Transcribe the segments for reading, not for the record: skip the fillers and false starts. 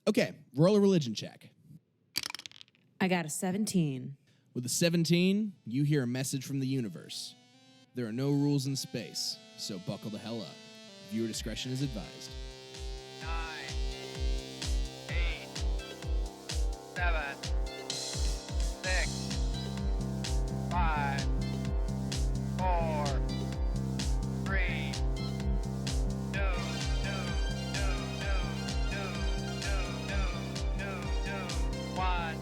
Okay, roll a religion check. I got a 17. With a 17, you hear a message from the universe. There are no rules in space, so buckle the hell up. Viewer discretion is advised. 9, 8, 7, 6, 5, 4, 3, 2, 1.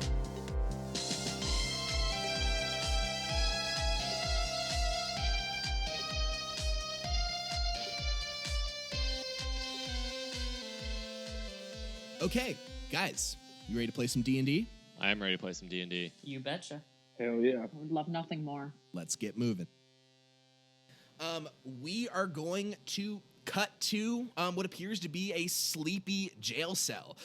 Okay, guys, you ready to play some D&D? I am ready to play some D&D. You betcha. Hell yeah. I would love nothing more. Let's get moving. We are going to cut to what appears to be a sleepy jail cell.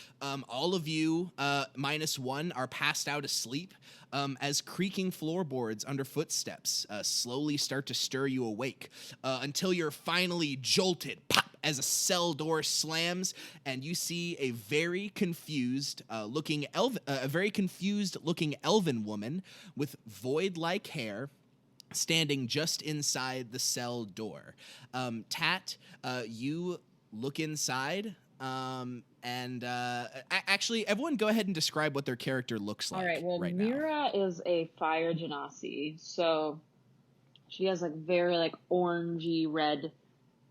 All of you, minus one, are passed out asleep as creaking floorboards under footsteps slowly start to stir you awake until you're finally jolted, pop, as a cell door slams, and you see a very confused looking elven woman with void-like hair standing just inside the cell door. Tat, you look inside, and actually, everyone go ahead and describe what their character looks like. All right, well, right now. Meera is a fire genasi, so she has like very like orangey red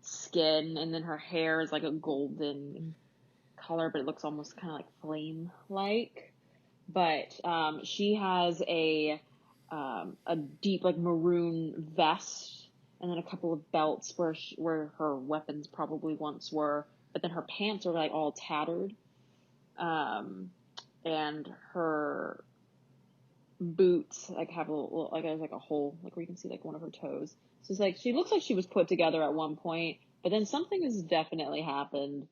skin, and then her hair is like a golden color, but it looks almost kind of like flame-like. But she has a deep like maroon vest, and then a couple of belts where her weapons probably once were, but then her pants are like all tattered, and her boots like have a little like there's like a hole like where you can see like one of her toes. So it's like she looks like she was put together at one point, but then something has definitely happened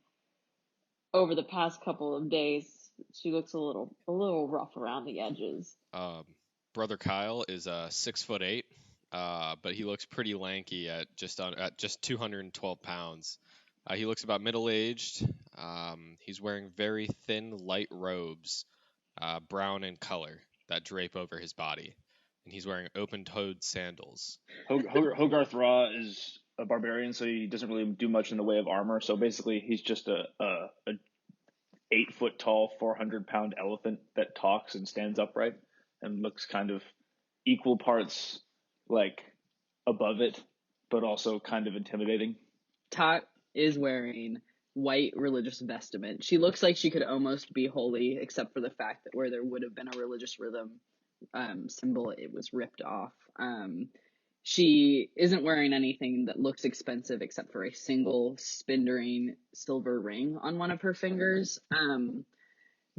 over the past couple of days. She looks a little rough around the edges. Brother Kyle is 6'8", but he looks pretty lanky at just 212 pounds. He looks about middle-aged. He's wearing very thin, light robes, brown in color, that drape over his body. And he's wearing open-toed sandals. Hogarth-Rä is a barbarian, so he doesn't really do much in the way of armor. So basically, he's just a 8-foot-tall, 400-pound elephant that talks and stands upright and looks kind of equal parts like above it, but also kind of intimidating. Tat is wearing white religious vestment. She looks like she could almost be holy, except for the fact that where there would have been a religious rhythm symbol, it was ripped off. She isn't wearing anything that looks expensive except for a single spindering silver ring on one of her fingers.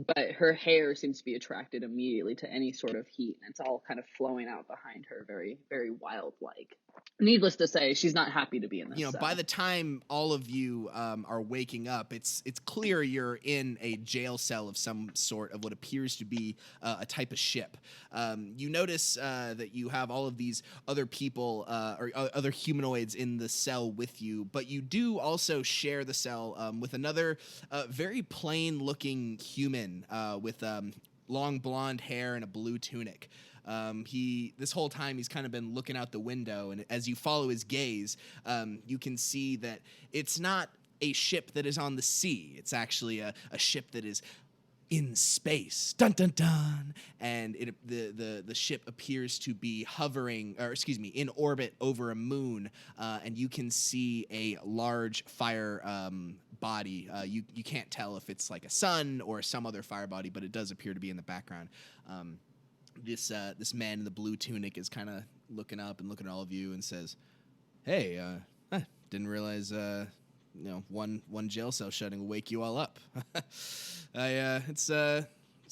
But her hair seems to be attracted immediately to any sort of heat, and it's all kind of flowing out behind her, very, very wild-like. Needless to say, she's not happy to be in this cell. By the time all of you are waking up, it's clear you're in a jail cell of some sort of what appears to be a type of ship. You notice that you have all of these other people or other humanoids in the cell with you, but you do also share the cell with another very plain-looking human with long blonde hair and a blue tunic. This whole time he's kind of been looking out the window, and as you follow his gaze, you can see that it's not a ship that is on the sea. It's actually a ship that is in space. Dun dun dun. And the ship appears to be hovering, in orbit over a moon, and you can see a large fire body. You can't tell if it's like a sun or some other fire body, but it does appear to be in the background. This man in the blue tunic is kind of looking up and looking at all of you and says, "Hey, didn't realize one jail cell shutting will wake you all up. It's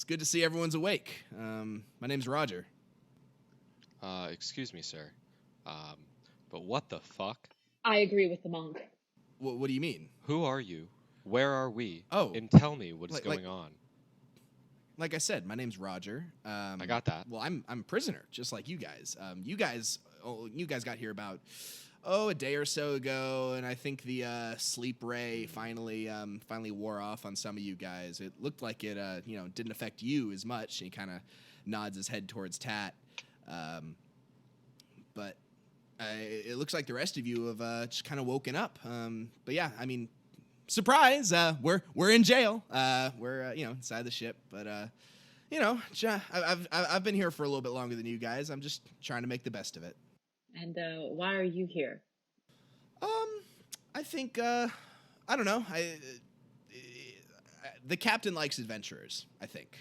good to see everyone's awake. My name's Roger." Excuse me, sir. But what the fuck? I agree with the monk. What do you mean? Who are you? Where are we? Oh. And tell me what is going on. Like I said, my name's Roger. I got that. Well, I'm a prisoner, just like you guys. You guys got here about a day or so ago, and I think the sleep ray finally wore off on some of you guys. It looked like it didn't affect you as much. And he kind of nods his head towards Tat, but it looks like the rest of you have just kind of woken up. But yeah, I mean, surprise! We're in jail. We're inside the ship, but I've been here for a little bit longer than you guys. I'm just trying to make the best of it. And why are you here? I think I don't know. The captain likes adventurers, I think.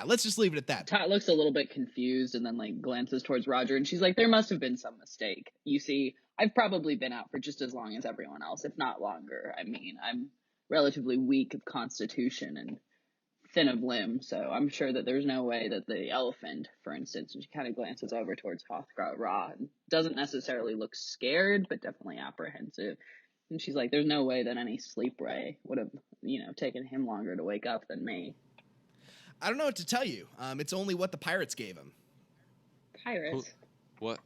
Let's just leave it at that. Tot looks a little bit confused and then like glances towards Roger, and she's like, there must have been some mistake. You see, I've probably been out for just as long as everyone else, if not longer. I mean, I'm relatively weak of constitution and thin of limb, so I'm sure that there's no way that the elephant, for instance, and she kind of glances over towards Hogarth-Rä, and doesn't necessarily look scared, but definitely apprehensive. And she's like, there's no way that any sleep ray would have, taken him longer to wake up than me. I don't know what to tell you. It's only what the pirates gave him. Pirates? What?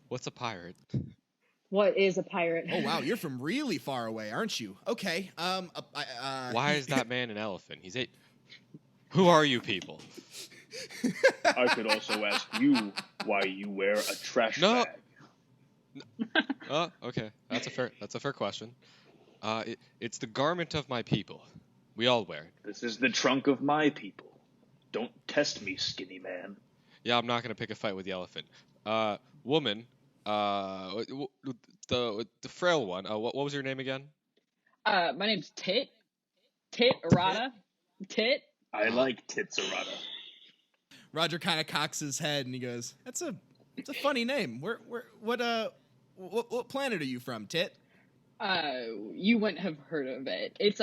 What's a pirate? What is a pirate? Oh wow, you're from really far away, aren't you? Okay. Why is that man an elephant? He's a. Who are you people? I could also ask you why you wear a trash bag. Oh, okay. That's a fair question. It's the garment of my people. We all wear it. This is the trunk of my people. Don't test me, skinny man. Yeah, I'm not gonna pick a fight with the elephant. Woman. The frail one. What was your name again? My name's Tat-Orata. Tit. I like Tat-Orata. Roger kind of cocks his head and he goes, "It's a funny name. What planet are you from, Tit?" You wouldn't have heard of it. It's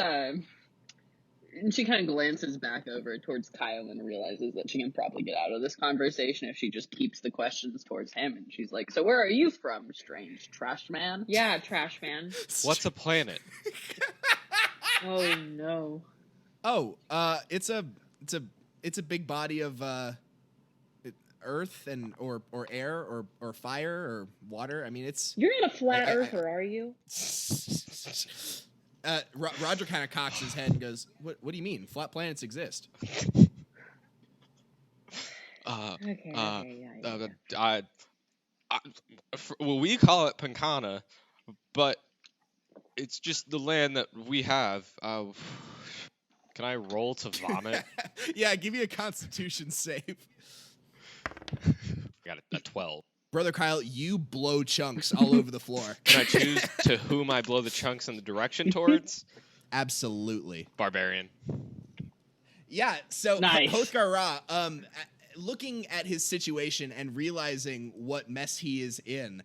and she kind of glances back over towards Kyle and realizes that she can probably get out of this conversation if she just keeps the questions towards him. And she's like, "So where are you from, strange trash man?" Yeah, trash man. What's a planet? Oh no. Oh, it's a big body of earth and or air or fire or water. I mean, it's. You're not a flat earther, are you? Roger kind of cocks his head and goes, "What do you mean? Flat planets exist?" Well, we call it Pancana, but it's just the land that we have. Can I roll to vomit? Yeah, give you a Constitution save. I got a 12. Brother Kyle, you blow chunks all over the floor. Can I choose to whom I blow the chunks in the direction towards? Absolutely. Barbarian. Yeah, so Nice. Hogarth-Rä, looking at his situation and realizing what mess he is in,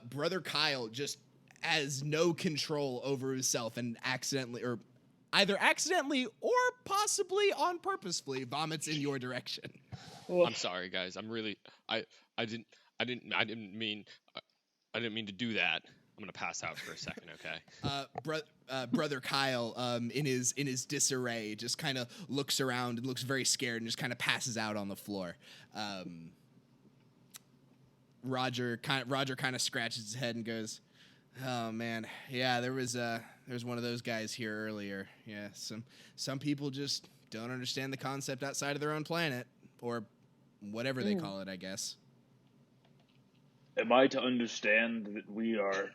Brother Kyle just has no control over himself and either accidentally or possibly on purposefully vomits in your direction. I'm sorry, guys. I'm really I didn't mean to do that. I'm gonna pass out for a second, okay? Brother Kyle, in his disarray, just kind of looks around and looks very scared and just kind of passes out on the floor. Roger kind of scratches his head and goes, "Oh man, yeah, there was one of those guys here earlier. Yeah, some people just don't understand the concept outside of their own planet, or whatever they call it, I guess." Am I to understand that we are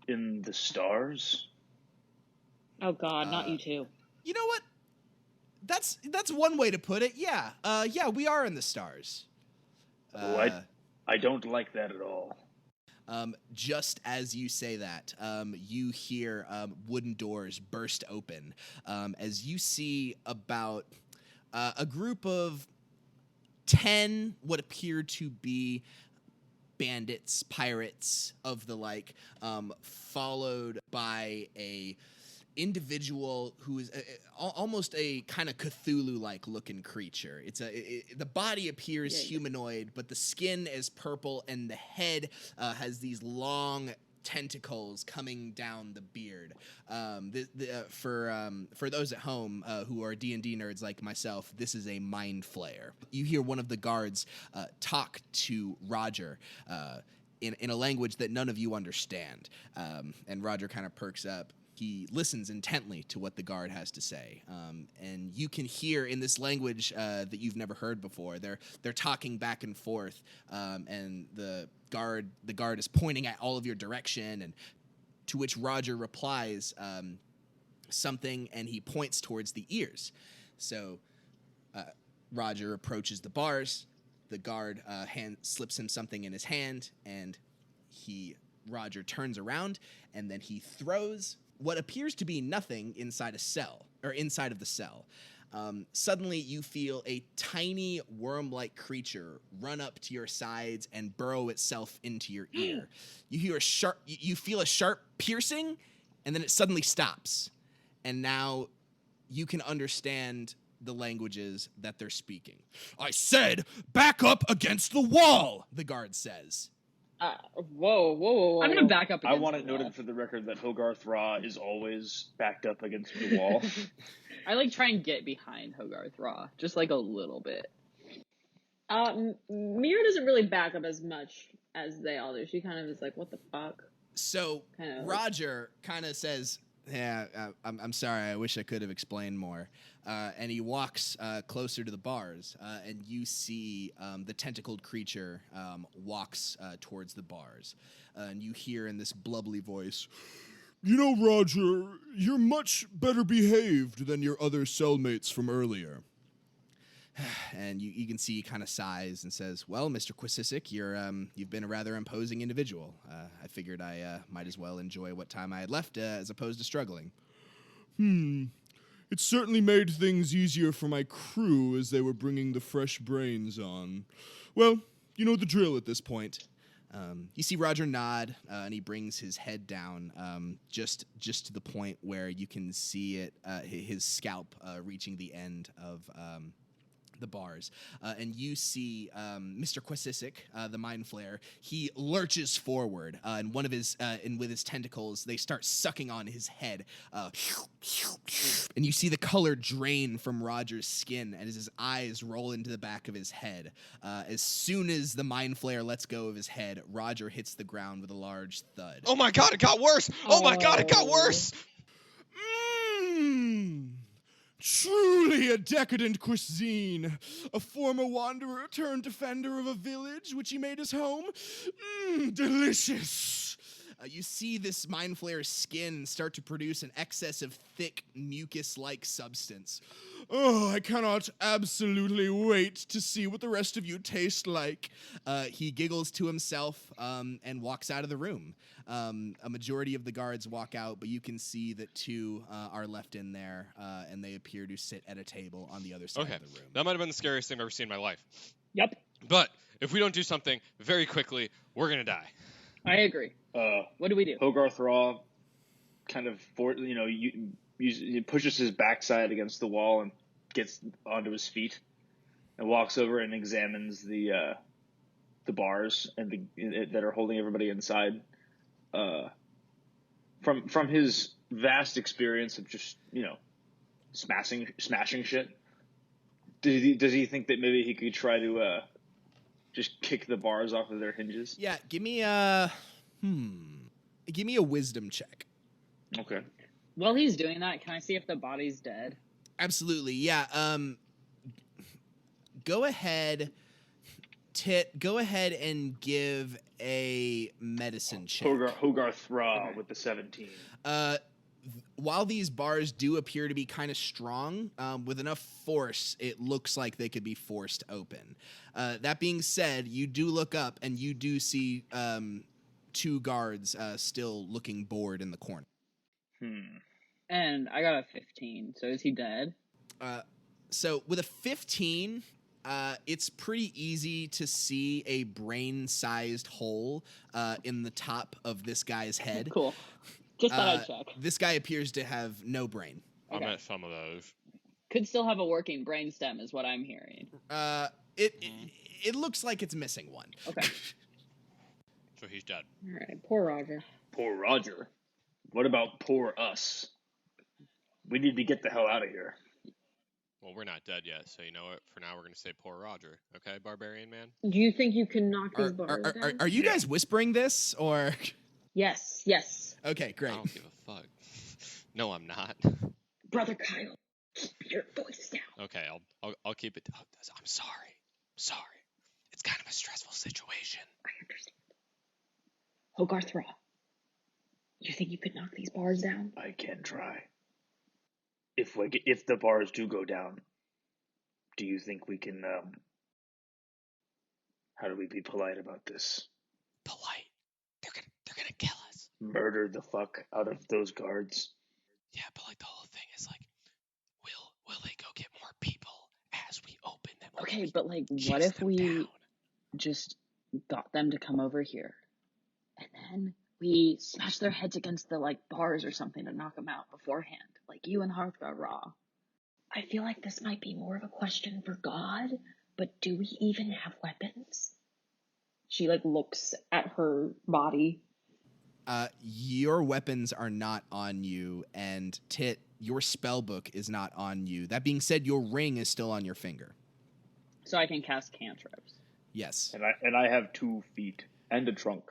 in the stars? Oh god, not you two. You know what? That's one way to put it. Yeah. We are in the stars. I don't like that at all. Just as you say that, you hear wooden doors burst open as you see about a group of 10 what appear to be bandits, pirates of the like, followed by a individual who is almost a kind of Cthulhu-like looking creature. The body appears humanoid, but the skin is purple and the head has these long tentacles coming down the beard. For those at home who are D&D nerds like myself, this is a mind flayer. You hear one of the guards talk to Roger in a language that none of you understand, and Roger kind of perks up. He listens intently to what the guard has to say, and you can hear in this language that you've never heard before. They're talking back and forth, and the guard is pointing at all of your direction, and to which Roger replies something, and he points towards the ears. So Roger approaches the bars. The guard slips him something in his hand, and Roger turns around, and then he throws what appears to be nothing inside of the cell. Suddenly, you feel a tiny worm-like creature run up to your sides and burrow itself into your ear. You feel a sharp piercing, and then it suddenly stops. And now you can understand the languages that they're speaking. I said, back up against the wall, the guard says. Whoa. I'm gonna back up. I want it against the wall. noted for the record that Hogarth-Rä is always backed up against the wall. I like try and get behind Hogarth-Rä, just like a little bit. Meera doesn't really back up as much as they all do. She kind of is like, what the fuck? So Kinda Roger kind of says, yeah, I'm sorry, I wish I could have explained more. And he walks closer to the bars, and you see the tentacled creature walks towards the bars. And you hear in this blubbly voice, you know, Roger, you're much better behaved than your other cellmates from earlier. And you can see he kind of sighs and says, well, Mr. Quisisic, you've been a rather imposing individual. I figured I might as well enjoy what time I had left as opposed to struggling. It certainly made things easier for my crew as they were bringing the fresh brains on. Well, you know the drill at this point. You see Roger nod, and he brings his head down just to the point where you can see it, his scalp reaching the end of the bars. And you see Mr. Quisisic, the Mind Flayer, he lurches forward, and one of his, and with his tentacles, they start sucking on his head. And you see the color drain from Roger's skin as his eyes roll into the back of his head. As soon as the Mind Flayer lets go of his head, Roger hits the ground with a large thud. Oh my god, it got worse! Oh my god, it got worse! Truly a decadent cuisine. A former wanderer turned defender of a village which he made his home. Delicious. You see this Mind Flayer's skin start to produce an excess of thick, mucus-like substance. Oh, I cannot absolutely wait to see what the rest of you taste like. He giggles to himself and walks out of the room. A majority of the guards walk out, but you can see that two are left in there, and they appear to sit at a table on the other side of the room. That might have been the scariest thing I've ever seen in my life. Yep, But if we don't do something very quickly, we're gonna die. I agree. What do we do? Hogarth-Rä kind of he pushes his backside against the wall and gets onto his feet and walks over and examines the bars and that are holding everybody inside. From his vast experience of just smashing shit, does he think that maybe he could try to just kick the bars off of their hinges? Yeah, give me a wisdom check. Okay. While he's doing that, can I see if the body's dead? Absolutely, yeah. Go ahead, go ahead and give a medicine check. Hogarth-Rä with the 17. While these bars do appear to be kind of strong, with enough force, it looks like they could be forced open. That being said, you do look up and you do see two guards still looking bored in the corner. And I got a 15, so is he dead? So with a 15, it's pretty easy to see a brain-sized hole in the top of this guy's head. Cool. Just thought I'd check. This guy appears to have no brain. I met some of those. Could still have a working brain stem, is what I'm hearing. It looks like it's missing one. Okay. So he's dead. All right, poor Roger. Poor Roger. What about poor us? We need to get the hell out of here. Well, we're not dead yet, so you know what? For now, we're gonna say poor Roger. Okay, barbarian man. Do you think you can knock these Are, bars are, down? are you guys whispering this, or? Yes, yes. Okay, I great. don't give a fuck. No, I'm not. Brother Kyle, keep your voice down. Okay, I'll keep it. I'm sorry. Sorry. It's kind of a stressful situation. I understand. Hogarth-Rä, you think you could knock these bars down? I can try. If the bars do go down, do you think we can? How do we be polite about this? Polite. They're gonna kill us. Murder the fuck out of those guards. Yeah, but like the whole thing is like, will they go get more people as we open them? Or Okay, we but like, what chase if them we down? just got them to come over here, and then we smash their heads against the like bars or something to knock them out beforehand, like you and Hogarth-Rä? I feel like this might be more of a question for God, but do we even have weapons? She like looks at her body. Your weapons are not on you, and Tit, your spell book is not on you. That being said, your ring is still on your finger. So I can cast cantrips. Yes. And I have 2 feet and a trunk.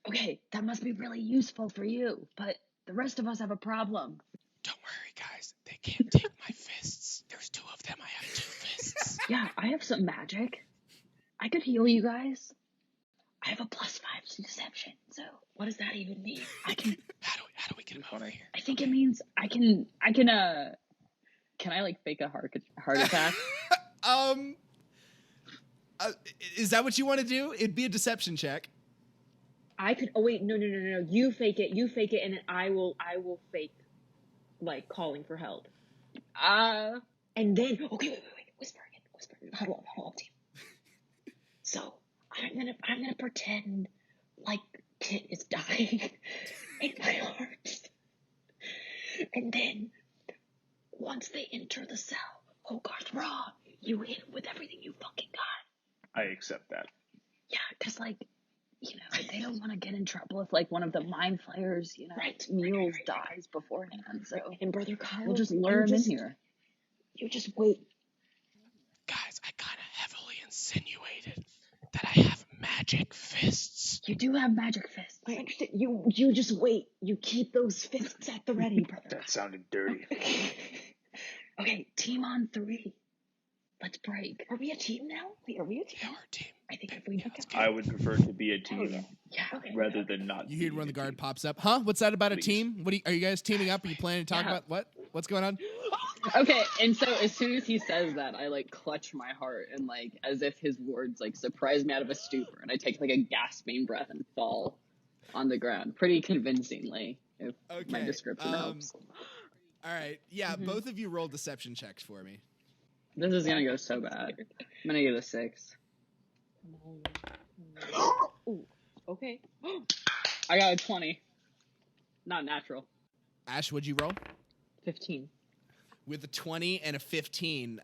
Okay, that must be really useful for you, but the rest of us have a problem. Don't worry, guys. They can't take my fists. There's 2 of them. I have 2 fists. Yeah, I have some magic. I could heal you guys. I have a +5 to deception, so what does that even mean? I can. How do we get them over here? I think it means I can. Can I like fake a heart attack? Is that what you want to do? It'd be a deception check. I could. Oh wait, no. You fake it, and then I will fake, like calling for help. And then wait, whisper again. Huddle up, team. So I'm gonna pretend like Tit is dying in my arms, and then once they enter the cell, Hogarth-Rä, you hit him with everything you fucking got. I accept that. Yeah, because like, you know, they don't want to get in trouble if like one of the mind flayers, you know, Mules dies beforehand. So And Brother Kyle, we'll just lure him in here. You just wait. Guys, I kind of heavily insinuated that I have magic fists. You do have magic fists. I understand. You just wait. You keep those fists at the ready, Brother That sounded dirty. Okay, team on 3. Let's break. Are we a team now? Wait, are we a team? Yeah, we're a team. I think if we Yeah, let's go. I would prefer to be a team yeah. Okay. rather than not. You hear being when a the guard team. pops up. Huh? What's that about a Please. team? Are you guys teaming up? Are you planning to talk Yeah. about what? What's going on? Okay, and so as soon as he says that, I like clutch my heart and like as if his words like surprise me out of a stupor, and I take like a gasping breath and fall on the ground pretty convincingly, if my Okay, description helps. All right. Yeah, both of you roll deception checks for me. This is gonna go so bad. I'm gonna get a 6. Ooh, okay. I got a 20. Not natural. Ash, what'd you roll? 15. With a 20 and a 15,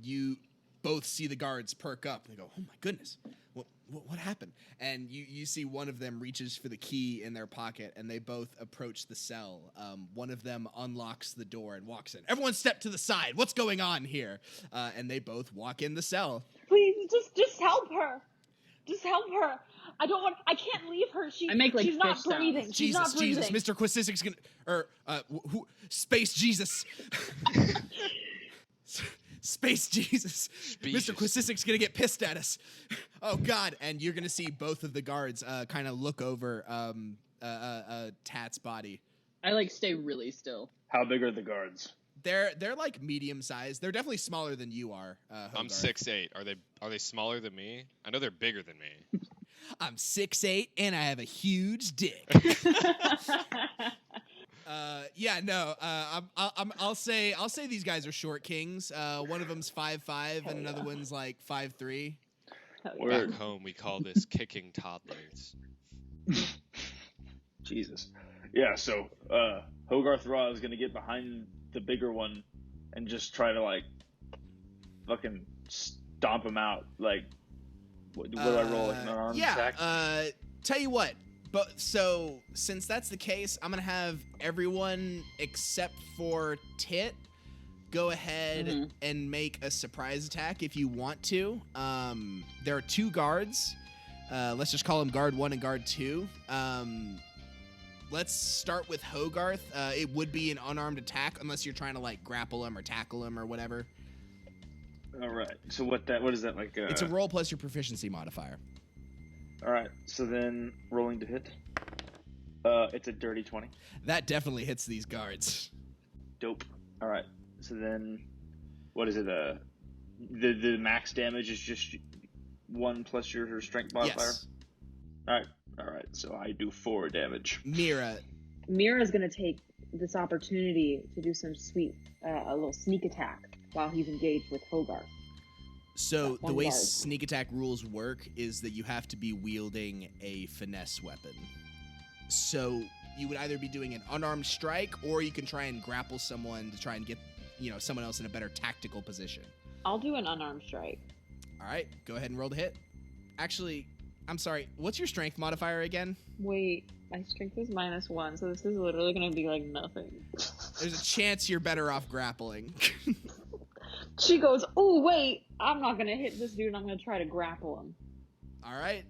you both see the guards perk up. They go, "Oh my goodness, what happened?" And you see one of them reaches for the key in their pocket, and they both approach the cell. One of them unlocks the door and walks in. Everyone step to the side. What's going on here? And they both walk in the cell. Please, just help her. Just help her. I can't leave her. I make, like, she's not fish sounds. breathing. She's Jesus, not breathing. Jesus, Mr. Quisisic's gonna, Space Jesus. Space Jesus. Mr. Quisisic's gonna get pissed at us. Oh God! And you're gonna see both of the guards kind of look over Tat's body. I like stay really still. How big are the guards? They're like medium sized. They're definitely smaller than you are. I'm Hogarth. 6'8". Are they smaller than me? I know they're bigger than me. I'm 6'8" and I have a huge dick. I'll say these guys are short kings. One of them's 5'5" and another one's like 5'3". Back home, we call this kicking toddlers. Jesus. Yeah, so Hogarth-Rä is going to get behind the bigger one and just try to, like, fucking stomp him out. Like, what do I roll? Like an arm attack? Tell you what. But so since that's the case, I'm gonna have everyone except for Tit go ahead and make a surprise attack if you want to. There are 2 guards. Let's just call them guard 1 and guard 2. Let's start with Hogarth. It would be an unarmed attack unless you're trying to like grapple him or tackle him or whatever. All right. So what is that like? It's a roll plus your proficiency modifier. All right. So then rolling to hit. It's a dirty 20. That definitely hits these guards. Dope. All right. So then, what is it? The max damage is just 1 plus your strength modifier. Yes. All right. So I do 4 damage. Meera. Mira's gonna take this opportunity to do some sweet, a little sneak attack while he's engaged with Hogarth. So the One way guard. sneak attack rules work is that you have to be wielding a finesse weapon. So you would either be doing an unarmed strike, or you can try and grapple someone to try and get, someone else in a better tactical position. I'll do an unarmed strike. All right, go ahead and roll to hit. Actually, I'm sorry. What's your strength modifier again? Wait, my strength is -1, so this is literally gonna be like nothing. There's a chance you're better off grappling. She goes, oh wait, I'm not gonna hit this dude, I'm gonna try to grapple him. All right.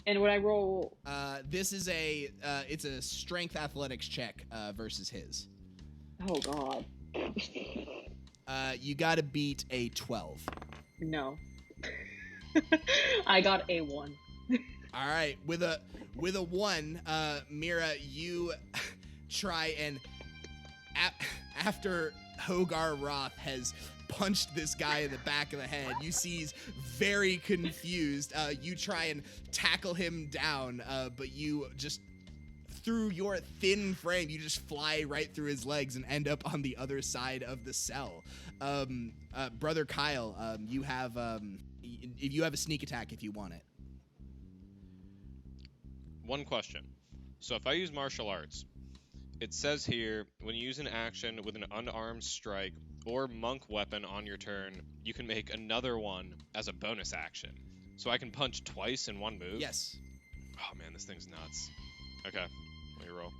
And when I roll... This is it's a strength athletics check versus his. Oh god. You gotta beat a 12. No. I got a 1. All right, with a 1, Meera, you try and after Hogarth-Rä has punched this guy in the back of the head, you see he's very confused. You try and tackle him down, but you just, through your thin frame, you just fly right through his legs and end up on the other side of the cell. Brother Kyle, you have a sneak attack if you want it. One question. So if I use martial arts, it says here, when you use an action with an unarmed strike or monk weapon on your turn, you can make another one as a bonus action. So I can punch twice in one move? Yes. Oh man, this thing's nuts. Okay, let me roll.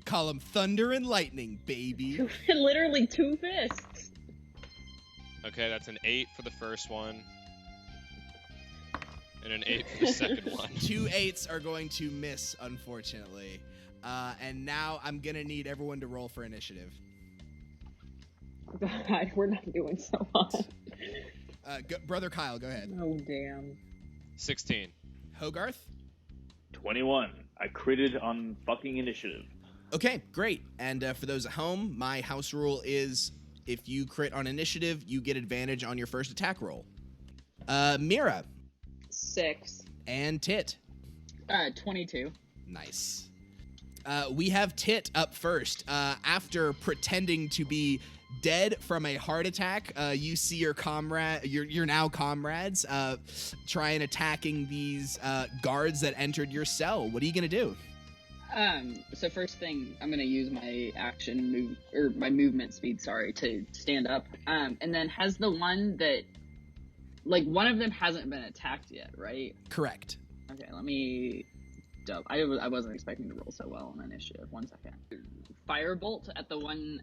Call him Thunder and Lightning, baby. Literally 2 fists. Okay, that's an 8 for the first one. And an 8 for the second one. 2 8s are going to miss, unfortunately. And now I'm going to need everyone to roll for initiative. God, we're not doing so hot. Brother Kyle, go ahead. Oh, damn. 16. Hogarth? 21. I critted on fucking initiative. Okay, great. And for those at home, my house rule is if you crit on initiative, you get advantage on your first attack roll. Meera 6. and Tit. 22. Nice. We have Tit up first. After pretending to be dead from a heart attack, you see your now comrades try and attacking these guards that entered your cell. What are you gonna do? So first thing, I'm gonna use my my movement speed, to stand up. And then has the one that, one of them hasn't been attacked yet, right? Correct. Okay, let me. I wasn't expecting to roll so well on initiative. 1 second. Firebolt at the one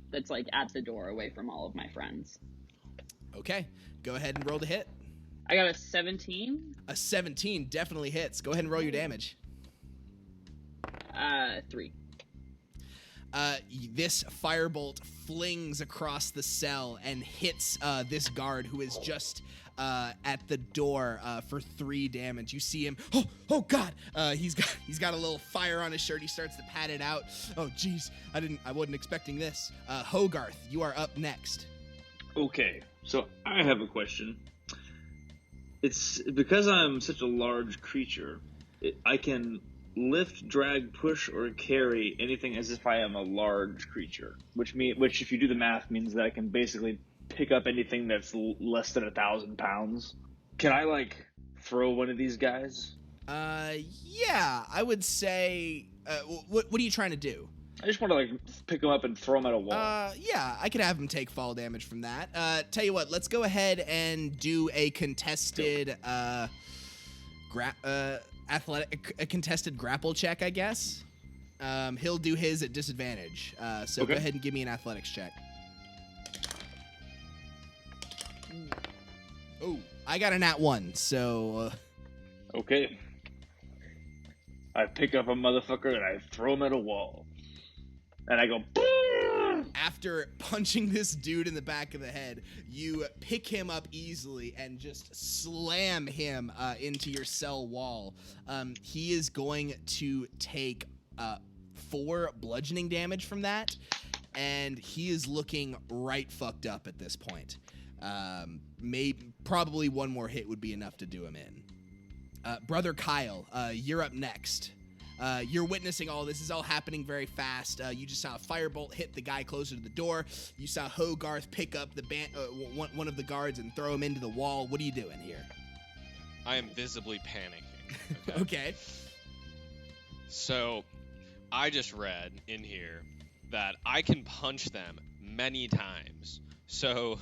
that's at the door, away from all of my friends. Okay, go ahead and roll to hit. I got a 17. A 17 definitely hits. Go ahead and roll your damage. 3. This firebolt flings across the cell and hits this guard who is just at the door for 3 damage. You see him. Oh God! He's got a little fire on his shirt. He starts to pat it out. Oh jeez, I wasn't expecting this. Hogarth, you are up next. Okay, so I have a question. It's because I'm such a large creature, I can lift, drag, push, or carry anything as if I am a large creature, which if you do the math means that I can basically pick up anything that's less than 1,000 pounds. Can I throw one of these guys? Yeah, I would say. What are you trying to do? I just want to pick them up and throw them at a wall. Yeah, I could have him take fall damage from that. Tell you what, let's go ahead and do a contested a contested grapple check, I guess. He'll do his at disadvantage. So Okay. go ahead and give me an athletics check. Oh, I got a nat 1, so Okay. I pick up a motherfucker and I throw him at a wall. And I go, boom! after punching this dude in the back of the head, you pick him up easily and just slam him into your cell wall. He is going to take 4 bludgeoning damage from that, and he is looking right fucked up at this point. Probably one more hit would be enough to do him in. Brother Kyle, you're up next. You're witnessing all this. This is all happening very fast. You just saw a firebolt hit the guy closer to the door. You saw Hogarth pick up the one of the guards and throw him into the wall. What are you doing here? I am visibly panicking. Okay. So, I just read in here that I can punch them many times. So,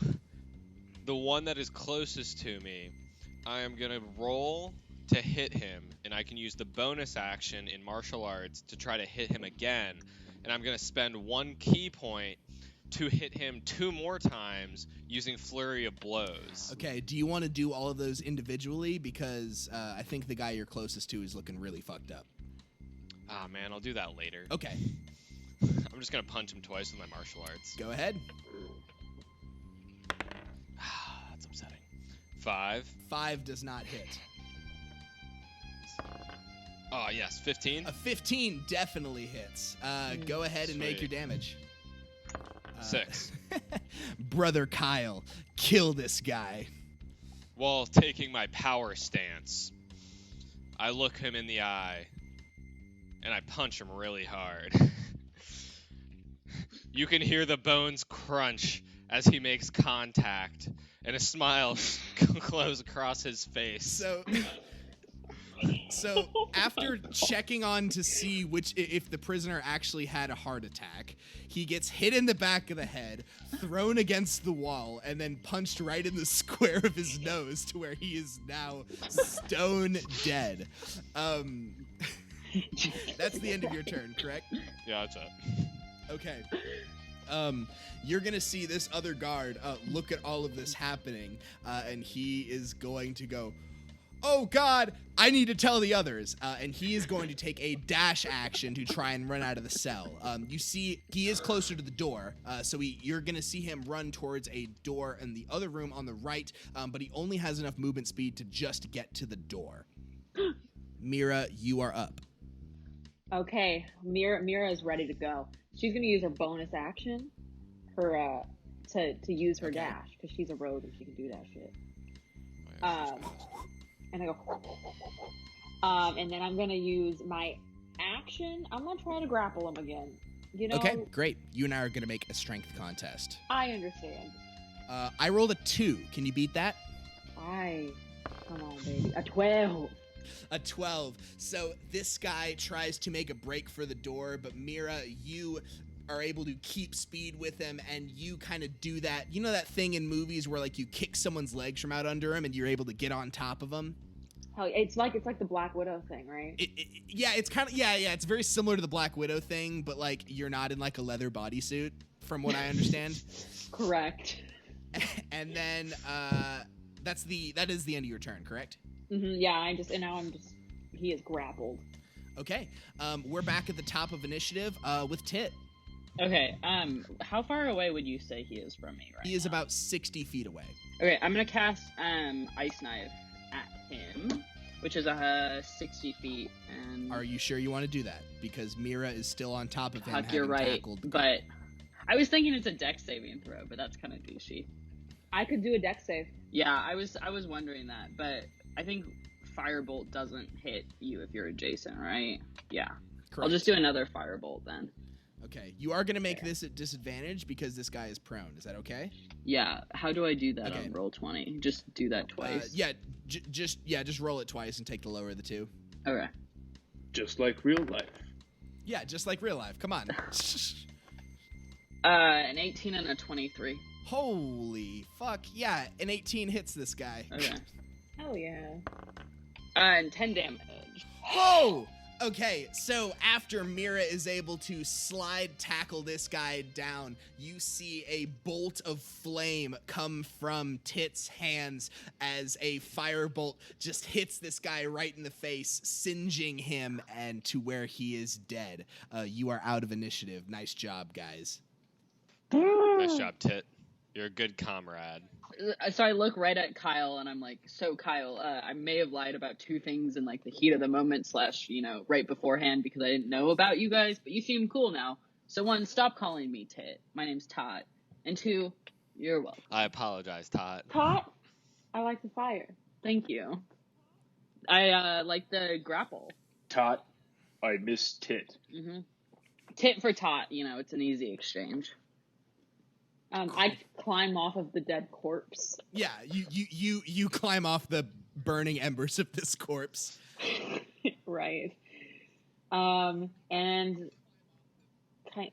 the one that is closest to me, I am going to roll to hit him, and I can use the bonus action in martial arts to try to hit him again, and I'm going to spend 1 key point to hit him 2 more times using Flurry of Blows. Okay, do you want to do all of those individually? Because I think the guy you're closest to is looking really fucked up. Ah, man, I'll do that later. Okay, I'm just going to punch him twice with my martial arts. go ahead. That's upsetting. 5. 5 does not hit. Oh, yes, 15. A 15 definitely hits. Go ahead and make your Sweet. damage. 6. Brother Kyle, kill this guy. While taking my power stance, I look him in the eye, and I punch him really hard. You can hear the bones crunch as he makes contact, and a smile glows across his face. So after checking on to see if the prisoner actually had a heart attack, he gets hit in the back of the head, thrown against the wall, and then punched right in the square of his nose to where he is now stone dead. That's the end of your turn, correct? Yeah, that's it. Okay. You're gonna see this other guard look at all of this happening, and he is going to go, "Oh God, I need to tell the others," and he is going to take a dash action to try and run out of the cell. You see, he is closer to the door, so you're gonna see him run towards a door in the other room on the right, but he only has enough movement speed to just get to the door. Meera, you are up. Okay, Meera is ready to go. She's gonna use her bonus action, to use her dash because she's a rogue and she can do that shit. And I go, and then I'm gonna use my action. I'm gonna try to grapple him again. You know. Okay, great. You and I are gonna make a strength contest. I understand. I rolled a 2. Can you beat that? Come on, baby. A 12. A 12. So this guy tries to make a break for the door, but Meera, you are able to keep speed with him, and you kind of do that. You know that thing in movies where like you kick someone's legs from out under him, and you're able to get on top of him. Hell, it's like the Black Widow thing, right? It's kind of It's very similar to the Black Widow thing, but like you're not in like a leather bodysuit, from what I understand. Correct. And then that is the end of your turn, correct? Mm-hmm, yeah, he is grappled. Okay, we're back at the top of initiative with Tit. Okay, how far away would you say he is from me right He is now? about 60 feet away. Okay, I'm gonna cast Ice Knife at him, which is 60 feet, and... Are you sure you want to do that? Because Meera is still on top of him. Fuck, you're having right, tackled. but I was thinking it's a dex saving throw, but that's kind of douchey. I could do a dex save. Yeah, I was wondering that, but I think Firebolt doesn't hit you if you're adjacent, right? Yeah. Correct. I'll just do another Firebolt then. Okay, you are going to make this at disadvantage because this guy is prone. Is that okay? Yeah, how do I do that Okay. on Roll20? Just do that twice? Just roll it twice and take the lower of the two. Okay. Just like real life. Yeah, just like real life. Come on. An 18 and a 23. Holy fuck. Yeah, an 18 hits this guy. Okay. Hell yeah. And 10 damage. Whoa! Okay, so after Meera is able to slide tackle this guy down, you see a bolt of flame come from Tit's hands as a firebolt just hits this guy right in the face, singeing him and to where he is dead. You are out of initiative. Nice job, guys. Nice job, Tit. You're a good comrade. So I look right at Kyle and I'm like, so Kyle, I may have lied about 2 things in like the heat of the moment / right beforehand because I didn't know about you guys, but you seem cool now. So 1, stop calling me Tit. My name's Tot. And 2, you're welcome. I apologize, Tot. Tot, I like the fire. Thank you. I like the grapple. Tot, I miss Tit. Mm-hmm. Tit for Tot, it's an easy exchange. I climb off of the dead corpse. Yeah, you climb off the burning embers of this corpse. Right. And kind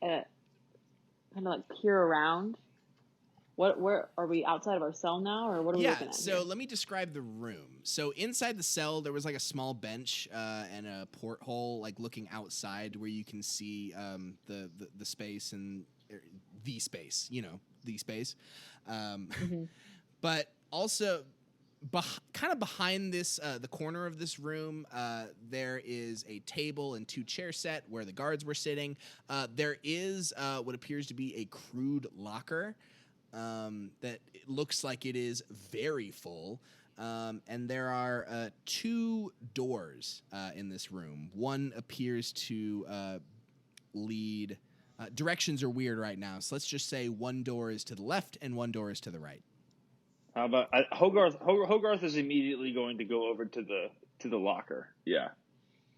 of like peer around. Where are we, outside of our cell now, or what are we looking at? So here? let me describe the room. So inside the cell, there was like a small bench and a porthole, like looking outside where you can see the space and the space, the space. But also, kind of behind this, the corner of this room, there is a table and 2 chair set where the guards were sitting. There is what appears to be a crude locker that it looks like it is very full. And there are 2 doors in this room. One appears to lead... directions are weird right now, so let's just say 1 door is to the left and 1 door is to the right. How about Hogarth? Hogarth is immediately going to go over to the locker. Yeah.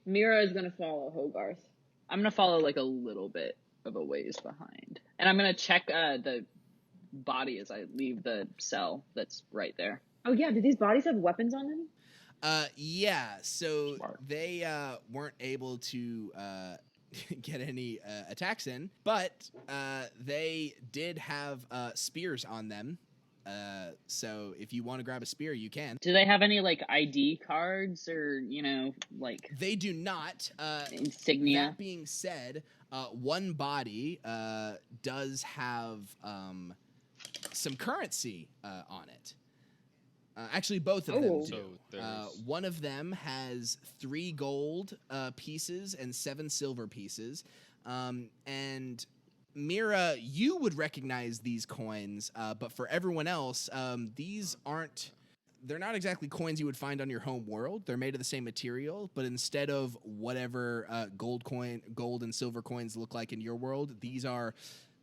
Meera is going to follow Hogarth. I'm going to follow like a little bit of a ways behind. And I'm going to check the body as I leave the cell that's right there. Oh yeah, do these bodies have weapons on them? Yeah, so Smart. they weren't able to get any attacks in, but they did have spears on them. So if you want to grab a spear, you can. Do they have any like ID cards or like They do not. insignia? That being said, one body does have some currency on it. Actually, both of them do. So there's... One of them has 3 gold pieces and 7 silver pieces. And Meera, you would recognize these coins, but for everyone else, they're not exactly coins you would find on your home world. They're made of the same material, but instead of whatever gold and silver coins look like in your world, these are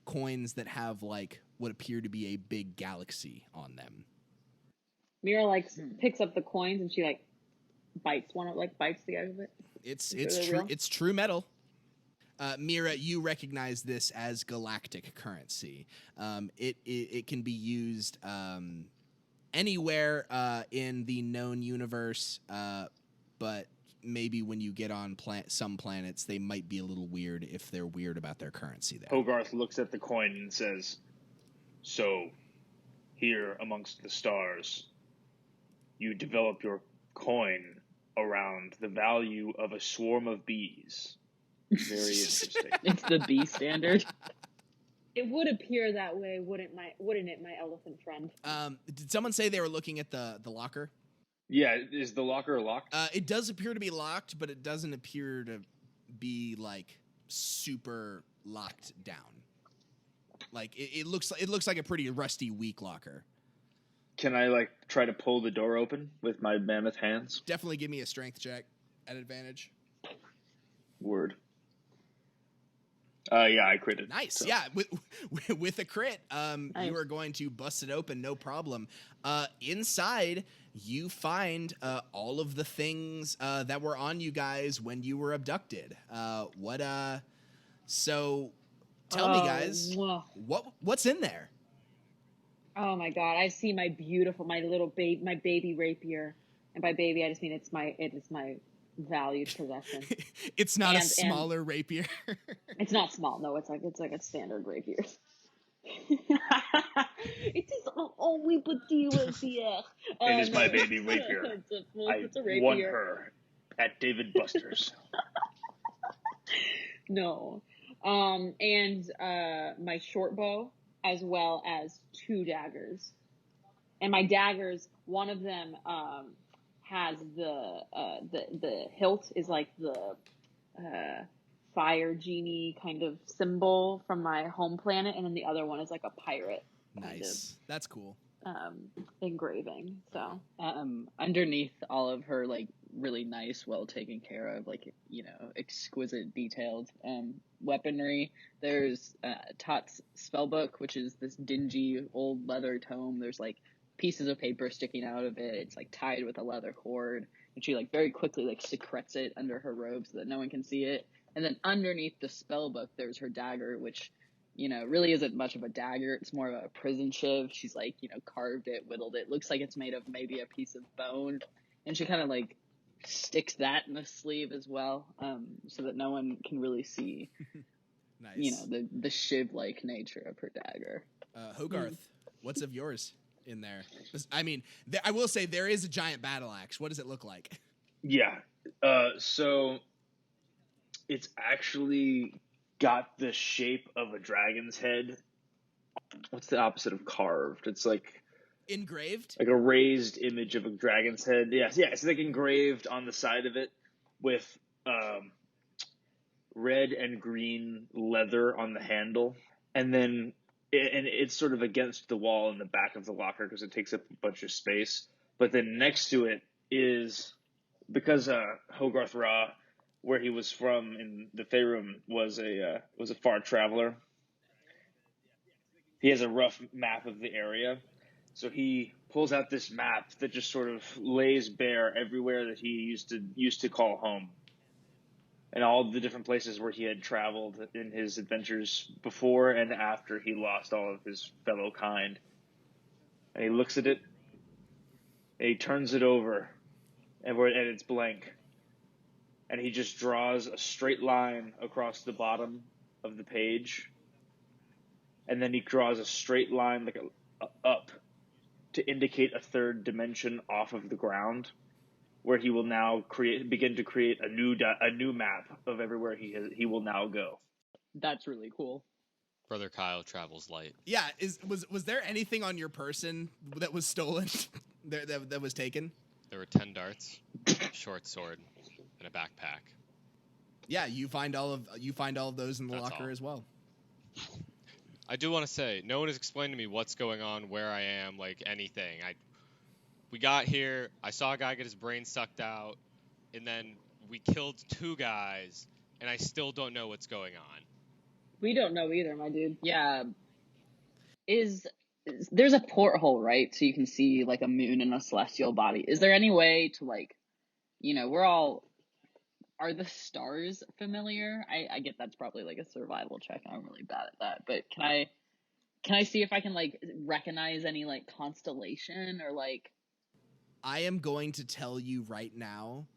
coins that have like what appear to be a big galaxy on them. Meera picks up the coins and she bites the end of it. It's they true. real? It's true metal. Meera, you recognize this as galactic currency. It can be used anywhere in the known universe, but maybe when you get on some planets, they might be a little weird if they're weird about their currency there. Hogarth looks at the coin and says, "So, here amongst the stars, you develop your coin around the value of a swarm of bees. Very interesting." It's the B standard. It would appear that way, wouldn't it, my elephant friend? Did someone say they were looking at the locker? Yeah, is the locker locked? It does appear to be locked, but it doesn't appear to be super locked down. It looks like a pretty rusty, weak locker. Can I try to pull the door open with my mammoth hands? Definitely give me a strength check at advantage. Word. Yeah, I critted. Nice. So. Yeah, with a crit, Nice. you are going to bust it open, no problem. Inside, you find all of the things that were on you guys when you were abducted. So tell me, guys, Whoa. what's in there? Oh my god, I see my baby rapier, and by baby I just mean it is my valued possession. It's not a And- smaller rapier. It's not small, no, it's like a standard rapier. It is all we but you here. It is my No. baby rapier. It's a I rapier. won her at David Buster's. No. And my short bow, as well as 2 daggers. And my daggers, one of them has the hilt is like the fire genie kind of symbol from my home planet, and then the other one is like a pirate Nice. That's cool. engraving. So Underneath all of her like really nice, well taken care of, like, you know, exquisite detailed weaponry, there's Tat's spellbook, which is this dingy old leather tome. There's like pieces of paper sticking out of it. It's like tied with a leather cord, and she like very quickly like secretes it under her robe so that no one can see it. And then underneath the spellbook, there's her dagger, which, you know, really isn't much of a dagger. It's more of a prison shiv. She's like, you know, carved it, whittled it. Looks like it's made of maybe a piece of bone. And she kind of like sticks that in the sleeve as well, so that no one can really see, Nice. you know, the shiv-like nature of her dagger. Hogarth, what's of yours in there? I mean, I will say there is a giant battle axe. What does it look like? Yeah. So it's actually got the shape of a dragon's head. What's the opposite of carved? It's like Engraved? a raised image of a dragon's head. Yes, yeah. It's like engraved on the side of it with red and green leather on the handle, and then and it's sort of against the wall in the back of the locker because it takes up a bunch of space. But then next to it is, because Hogarth-Rä, where he was from in the Faerûn, was a far traveler. He has a rough map of the area, so he pulls out this map that just sort of lays bare everywhere that he used to call home, and all the different places where he had traveled in his adventures before and after he lost all of his fellow kind. And he looks at it, and he turns it over, and it's blank. And he just draws a straight line across the bottom of the page, and then he draws a straight line like up to indicate a third dimension off of the ground, where he will now begin to create a new map of everywhere he will now go. That's really cool. Brother Kyle travels light. Yeah, was there anything on your person that was stolen? that was taken? There were 10 darts, a short sword, and a backpack. Yeah, you find all of those in the That's locker all. as well. I do want to say, no one has explained to me what's going on, where I am, like anything. We got here, I saw a guy get his brain sucked out, and then we killed 2 guys, and I still don't know what's going on. we don't know either, my dude. Yeah. There's a porthole, right? So you can see like a moon and a celestial body. Is there any way to, like, you know, are the stars familiar? I get that's probably like a survival check. I'm really bad at that. But can I see if I can like recognize any like constellation or like? I am going to tell you right now,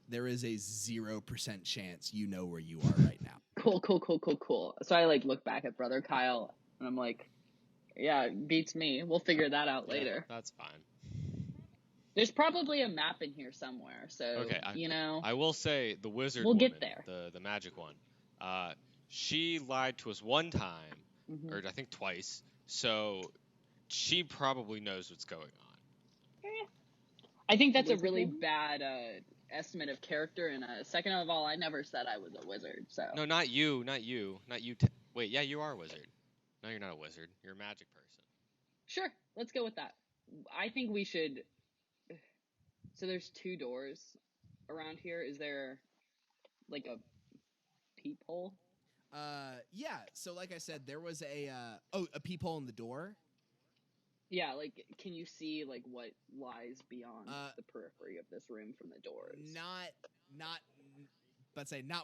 there is a 0% chance you know where you are right now. Cool. So I like look back at Brother Kyle and I'm like, yeah, beats me. We'll figure that out later. Yeah, that's fine. There's probably a map in here somewhere. So, Okay, you know. I will say the wizard We'll woman, get there. the magic one, she lied to us one time, Mhm. or I think twice, so she probably knows what's going on. I think that's a Wizard really woman? bad estimate of character. And second of all, I never said I was a wizard. So No, not you. Wait, yeah, you are a wizard. No, you're not a wizard. You're a magic person. sure, let's go with that. I think we should. So there's 2 doors around here. Is there like a peephole? Yeah. So like I said, there was a peephole in the door. Yeah, like can you see like what lies beyond Uh, the periphery of this room from the doors? Not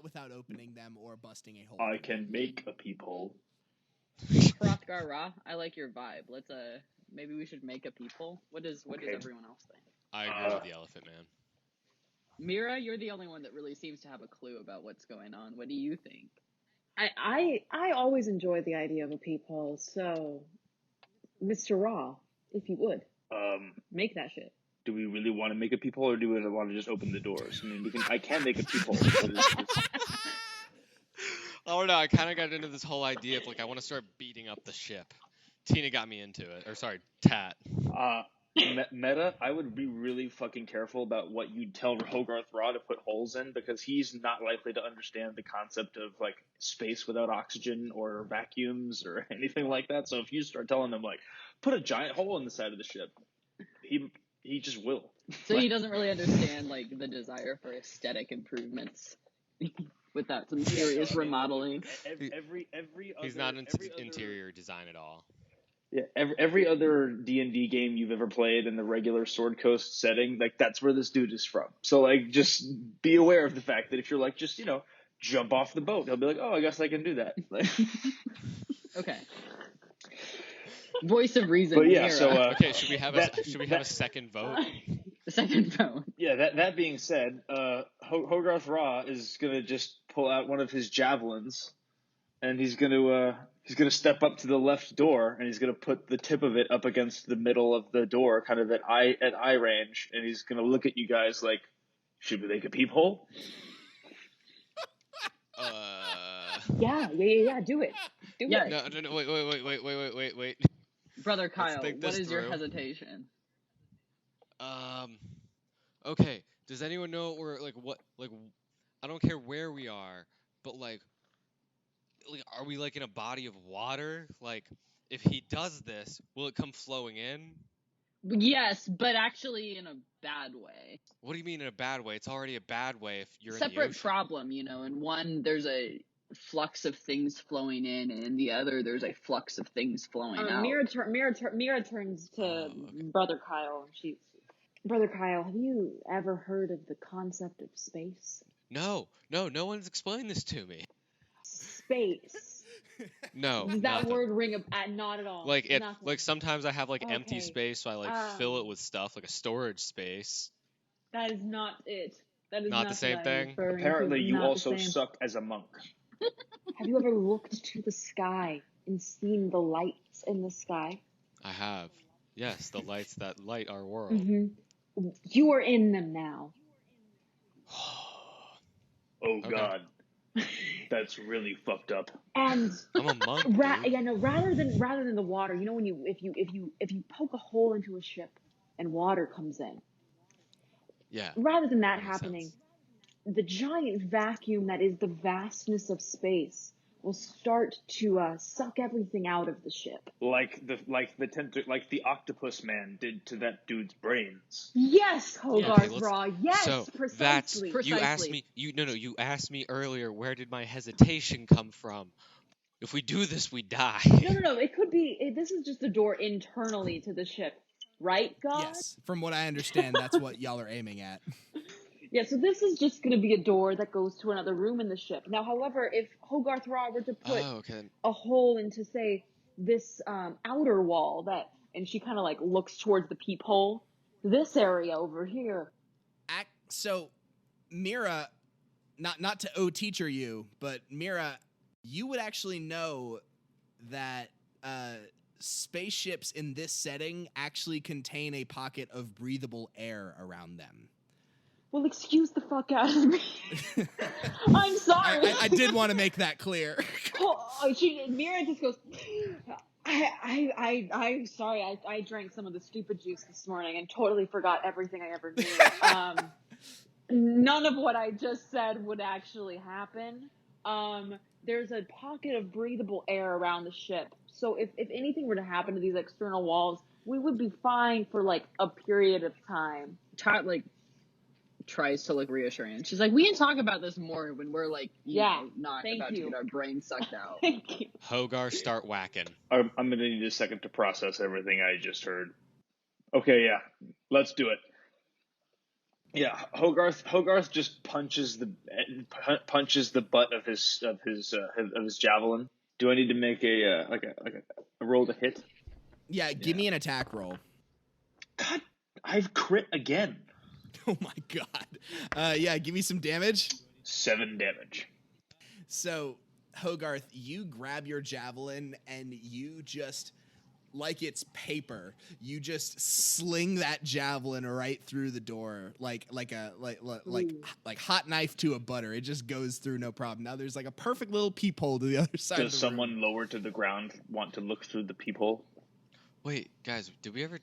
without opening them or busting a hole. I through them. can make a peephole. Hogarth-Rä, I like your vibe. Let's maybe we should make a peephole. What does Okay. everyone else think? I agree with the elephant man. Meera, you're the only one that really seems to have a clue about what's going on. What do you think? I always enjoy the idea of a peephole, so Mr. Raw, if you would, make that shit. Do we really want to make a peephole, or do we want to just open the doors? I mean, I can make a peephole. But it's I don't know. I kind of got into this whole idea of like I want to start beating up the ship. Tina got me into it. Or sorry, Tat. Meta, I would be really fucking careful about what you tell Hogarth-Rä to put holes in, because he's not likely to understand the concept of like space without oxygen or vacuums or anything like that. So if you start telling him like put a giant hole in the side of the ship, he just will. So he doesn't really understand like the desire for aesthetic improvements without some serious remodeling. Every He's other, not into interior design at all. Yeah, every other D&D game you've ever played in the regular Sword Coast setting, like that's where this dude is from. So like, just be aware of the fact that if you're like, just jump off the boat, he'll be like, oh, I guess I can do that. Like, Okay. Voice of reason. but yeah, Meera. so Okay, should we have a second vote? The second vote. yeah. That being said, Hogarth-Rä is gonna just pull out one of his javelins, and he's gonna step up to the left door, and he's gonna put the tip of it up against the middle of the door, kind of at eye range, and he's gonna look at you guys like, should we make a peephole? Yeah. Do it. Yeah. No, wait. Brother Kyle, think what this is your through. hesitation? Okay. Does anyone know where I don't care where we are, but like are we like in a body of water? Like if he does this, will it come flowing in? Yes, but actually in a bad way. What do you mean in a bad way? It's already a bad way if you're in the Separate ocean. problem, In one, there's a flux of things flowing in, and in the other, there's a flux of things flowing out. Meera turns to okay. Brother Kyle, and Brother Kyle, have you ever heard of the concept of space? No one's explained this to me. Space. No. Does that nothing. word ring a not at all? Like it, Nothing. like sometimes I have like empty Okay. space, so I fill it with stuff, like a storage space. That is not it. That is Not the not same what I'm thing? referring to. Apparently, you Not the also same. suck as a monk. Have you ever looked to the sky and seen the lights in the sky? I have. Yes, the lights that light our world. Mm-hmm. You are in them now. Oh Okay. God, that's really fucked up. And I'm a monk. Dude. rather than the water, when if you poke a hole into a ship and water comes in. Yeah. Rather than that makes happening, sense. the giant vacuum that is the vastness of space will start to suck everything out of the ship. Like the octopus man did to that dude's brains. Yes, Hogarth-Rä. Yes, So precisely. you asked me. You asked me earlier. Where did my hesitation come from? If we do this, we die. No. It could be. This is just a door internally to the ship, right, God? Yes, from what I understand, that's what y'all are aiming at. Yeah, so this is just going to be a door that goes to another room in the ship. Now, however, if Hogarth-Rä were to put a hole into, say, this outer wall and she kind of like looks towards the peephole, this area over here. So, Meera, not to O-teacher you, but Meera, you would actually know that spaceships in this setting actually contain a pocket of breathable air around them. Well, excuse the fuck out of me. I'm sorry. I did want to make that clear. Meera just goes, I'm sorry. I drank some of the stupid juice this morning and totally forgot everything I ever knew. None of what I just said would actually happen. There's a pocket of breathable air around the ship. So if anything were to happen to these external walls, we would be fine for like a period of time. Tat tries to look reassuring. She's like, we can talk about this more when we're like, not about to get our brains sucked out. Thank you. Hogar, start whacking. I'm gonna need a second to process everything I just heard. Okay, yeah, let's do it. Yeah, Hogarth just punches the butt of his javelin. Do I need to make a roll to hit? Yeah, give me an attack roll. God, I've crit again. Oh my God. Yeah, give me some damage. 7 damage. So Hogarth, you grab your javelin and you just, like it's paper, you just sling that javelin right through the door like hot knife to a butter. It just goes through no problem. Now there's like a perfect little peephole to the other side of Does the someone room. lower to the ground want to look through the peephole? Wait, guys, did we ever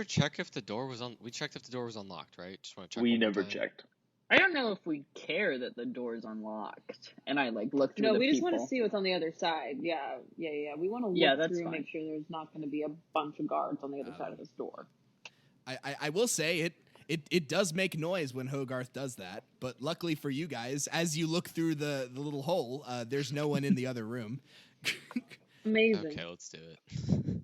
check if the door was on? We checked if the door was unlocked, right? Just want to check. We one more never time. checked. I don't know if we care that the door's unlocked. And I look through No, the we just want to people. see what's on the other side. Yeah. We want to look Yeah, that's through and fine. make sure there's not going to be a bunch of guards on the other side of this door. I will say it does make noise when Hogarth does that, but luckily for you guys, as you look through the little hole, there's no one in the other room. Amazing. Okay, let's do it.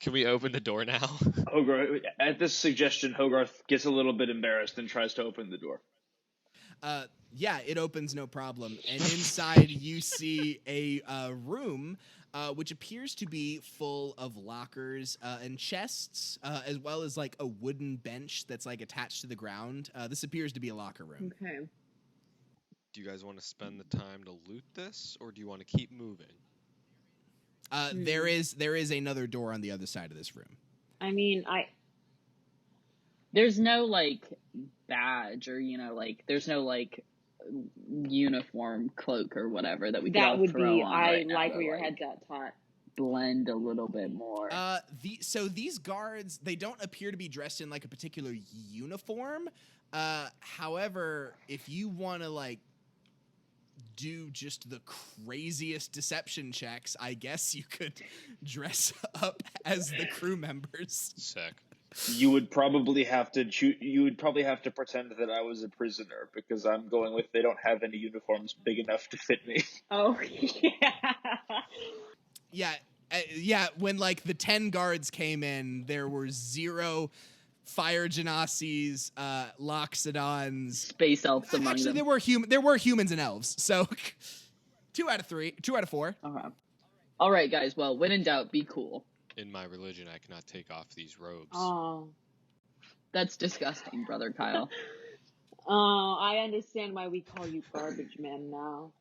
Can we open the door now? Hogarth, at this suggestion, Hogarth gets a little bit embarrassed and tries to open the door. Yeah, it opens no problem. And inside you see a room which appears to be full of lockers and chests, as well as like a wooden bench that's like attached to the ground. This appears to be a locker room. Okay. Do you guys want to spend the time to loot this, or do you want to keep moving? There is another door on the other side of this room. I mean, There's no badge or there's no uniform cloak or whatever that we could all that would throw be, on I right now like to, where your head's at, Tot. blend a little bit more. So these guards, they don't appear to be dressed in like a particular uniform. However, if you want to do just the craziest deception checks, I guess you could dress up as the crew members. Sick. You would probably have to pretend that I was a prisoner, because I'm going with they don't have any uniforms big enough to fit me. Oh, yeah. Yeah. When the 10 guards came in, there were 0 fire genasies, loxodons, Space elves among actually, them. there were humans and elves. So 2 out of 4. Okay. All right, guys. Well, when in doubt, be cool. In my religion, I cannot take off these robes. Oh. That's disgusting, brother Kyle. Oh, I understand why we call you Garbage Man now.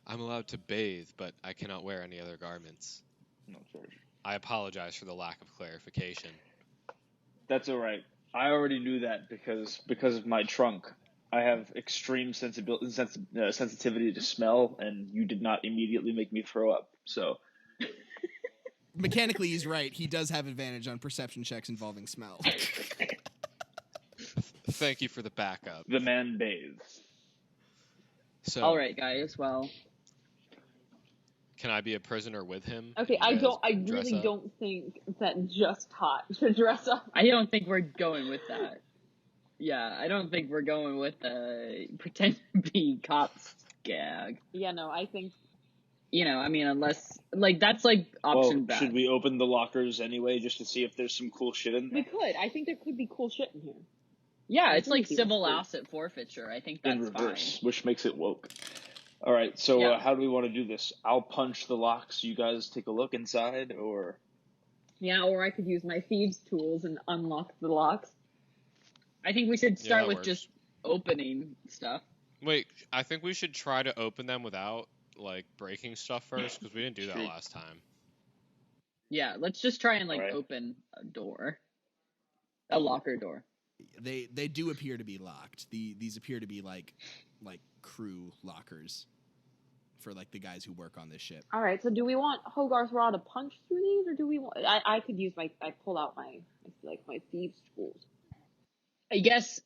I'm allowed to bathe, but I cannot wear any other garments. No, George. I apologize for the lack of clarification. That's all right. I already knew that because of my trunk. I have extreme sensitivity to smell, and you did not immediately make me throw up. So Mechanically, he's right. He does have advantage on perception checks involving smell. Thank you for the backup. the man bathes. So, All right, guys. Well, can I be a prisoner with him? Okay, You guys I dress really up? don't think that just Tot should dress up. I don't think we're going with that. Yeah, I don't think we're going with pretend to be cops gag. Yeah, no, I think I mean, unless that's option Well, bad. should we open the lockers anyway, just to see if there's some cool shit in we there? could. I think there could be cool shit in here. Yeah, it's like think civil that's asset forfeiture. I think In that's reverse, fine. which makes it woke. All right, so Yeah. how do we want to do this? I'll punch the locks. You guys take a look inside, or Yeah, or I could use my thieves' tools and unlock the locks. I think we should start that with works. just opening stuff. Wait, I think we should try to open them without breaking stuff first, because we didn't do that Sure. last time. Yeah, let's just try and Alright. open a door, a locker door. They do appear to be locked. These appear to be like crew lockers for the guys who work on this ship. All right, so do we want Hogarth-Rä to punch through these, or do we want? I could use I pull out my thieves' tools. I guess,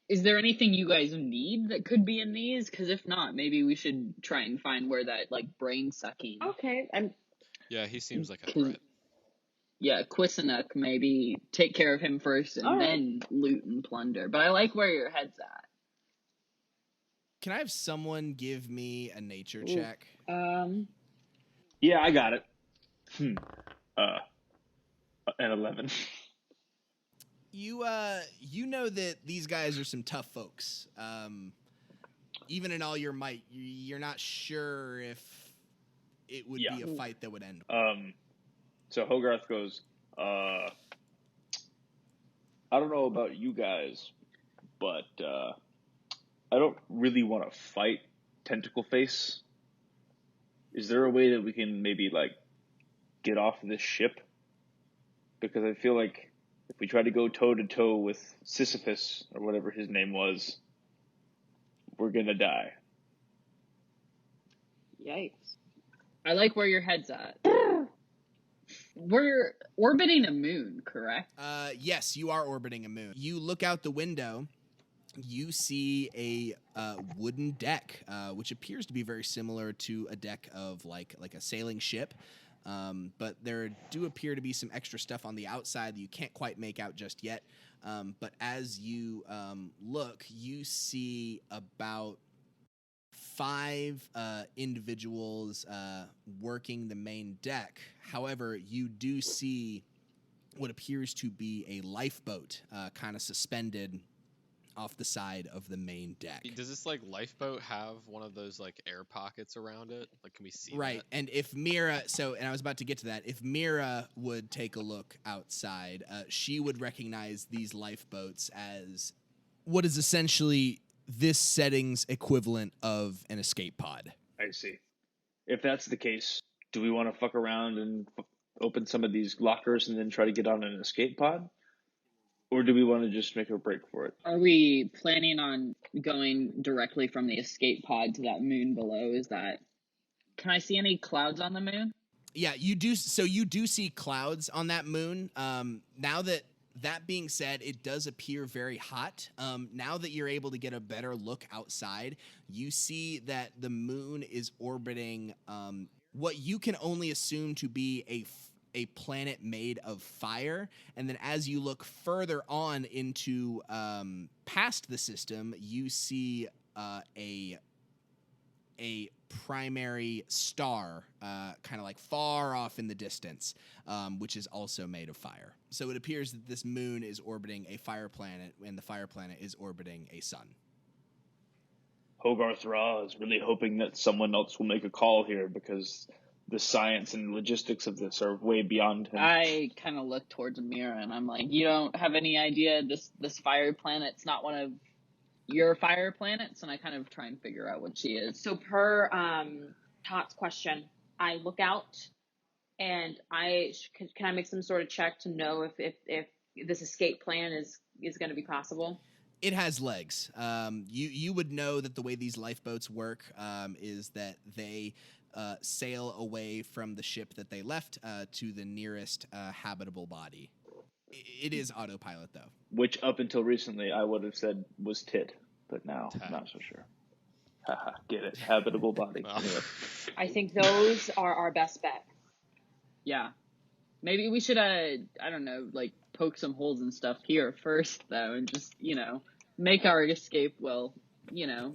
is there anything you guys need that could be in these? Because if not, maybe we should try and find where that brain sucking. Okay, Yeah, he seems like a Can- threat. Yeah, Quisinuk, maybe take care of him first and Alright. then loot and plunder. But I like where your head's at. Can I have someone give me a nature Ooh. check? yeah, I got it. An 11. You know that these guys are some tough folks. Even in all your might, you're not sure if it would Yeah. be a fight that would end. So Hogarth goes, I don't know about you guys, but I don't really want to fight Tentacle Face. Is there a way that we can maybe like get off this ship? Because I feel like if we try to go toe to toe with Sisyphus or whatever his name was, we're gonna die. Yikes. I like where your head's at. We're orbiting a moon, correct? Yes, you are orbiting a moon. You look out the window, you see a wooden deck, which appears to be very similar to a deck of like a sailing ship. But there do appear to be some extra stuff on the outside that you can't quite make out just yet. But as you look, you see about 5 individuals working the main deck. However, you do see what appears to be a lifeboat kind of suspended off the side of the main deck. Does this like lifeboat have one of those like air pockets around it? Like, can we see Right, that? and if Meera, and I was about to get to that, if Meera would take a look outside, she would recognize these lifeboats as what is essentially this setting's equivalent of an escape pod. I see. If that's the case, do we want to fuck around and open some of these lockers and then try to get on an escape pod? Or do we want to just make a break for it? Are we planning on going directly from the escape pod to that moon below? Can I see any clouds on the moon? Yeah, you do. So you do see clouds on that moon. Now that being said, it does appear very hot. Now that you're able to get a better look outside, you see that the moon is orbiting what you can only assume to be a planet made of fire. And then as you look further on into past the system, you see a primary star kind of like far off in the distance, which is also made of fire. So it appears that this moon is orbiting a fire planet, and the fire planet is orbiting a sun. Hogarth-Rä is really hoping that someone else will make a call here because the science and logistics of this are way beyond him. I kind of look towards Meera and I'm like, you don't have any idea this fire planet's not one of your fire planets? And I kind of try and figure out what she is. So per Tat's question, I look out and can I make some sort of check to know if this escape plan is going to be possible? It has legs. You would know that the way these lifeboats work is that they sail away from the ship that they left to the nearest habitable body. It is autopilot, though. Which up until recently I would have said was tit, but now I'm not so sure. Haha, get it. Habitable body. Anyway. I think those are our best bet. Yeah. Maybe we should, I don't know, like poke some holes and stuff here first, though, and just, make our escape,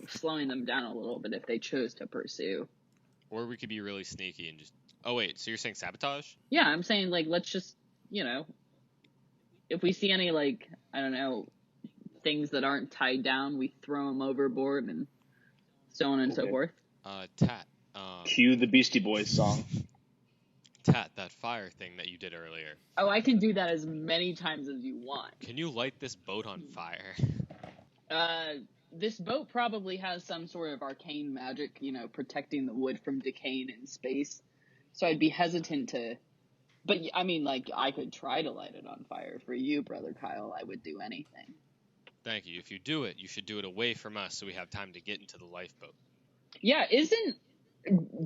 slowing them down a little bit if they chose to pursue. Or we could be really sneaky and just... Oh, wait, so you're saying sabotage? Yeah, I'm saying, let's just, if we see any, things that aren't tied down, we throw them overboard and so on and so forth. Tat. Cue the Beastie Boys song. Tat, that fire thing that you did earlier. Oh, I can do that as many times as you want. Can you light this boat on fire? This boat probably has some sort of arcane magic, protecting the wood from decaying in space. So I'd be hesitant to... But, I could try to light it on fire. For you, Brother Kyle, I would do anything. Thank you. If you do it, you should do it away from us so we have time to get into the lifeboat. Yeah,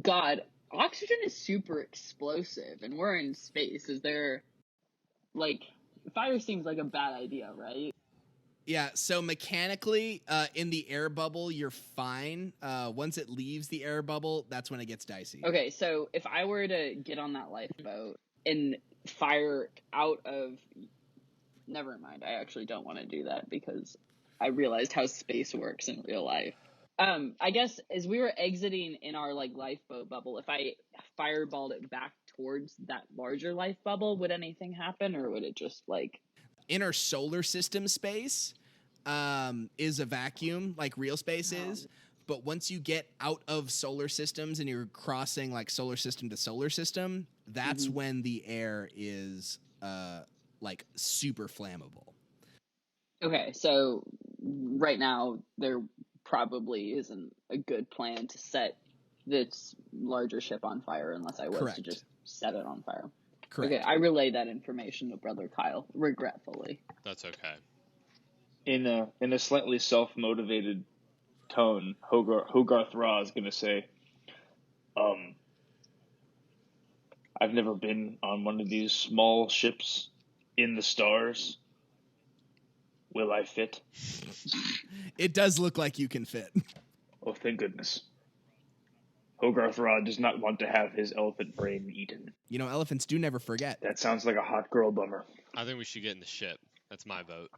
God, oxygen is super explosive, and we're in space. Is there... fire seems like a bad idea, right? Yeah, so mechanically, in the air bubble, you're fine. Once it leaves the air bubble, that's when it gets dicey. Okay, so if I were to get on that lifeboat and fire out of... Never mind, I actually don't want to do that because I realized how space works in real life. I guess as we were exiting in our, lifeboat bubble, if I fireballed it back towards that larger life bubble, would anything happen, or would it just, Inner solar system space is a vacuum, like real space is. But once you get out of solar systems and you're crossing solar system to solar system, that's when the air is super flammable. Okay, so right now they're probably isn't a good plan to set this larger ship on fire unless I was Correct. to just set it on fire. Correct. Okay, I relay that information to Brother Kyle, regretfully. That's okay. In a slightly self-motivated tone, Hogarth-Rä is going to say, I've never been on one of these small ships in the stars. Will I fit? It does look like you can fit. Oh, thank goodness. Hogarth-Rä does not want to have his elephant brain eaten. You know, elephants do never forget. That sounds like a hot girl bummer. I think we should get in the ship. That's my vote.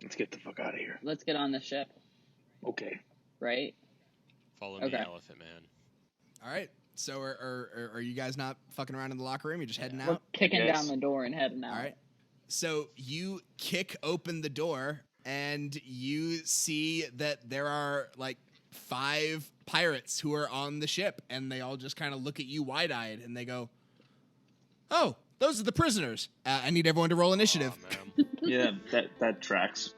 Let's get the fuck out of here. Let's get on the ship, Okay. right? Follow me, Okay. Elephant Man. All right. So are you guys not fucking around in the locker room? You're just heading We're out? kicking Yes. down the door and heading out. All right. So you kick open the door and you see that there are like 5 pirates who are on the ship, and they all just kind of look at you wide-eyed and they go, "Oh, those are the prisoners. I need everyone to roll initiative." Oh, man. Yeah, that tracks.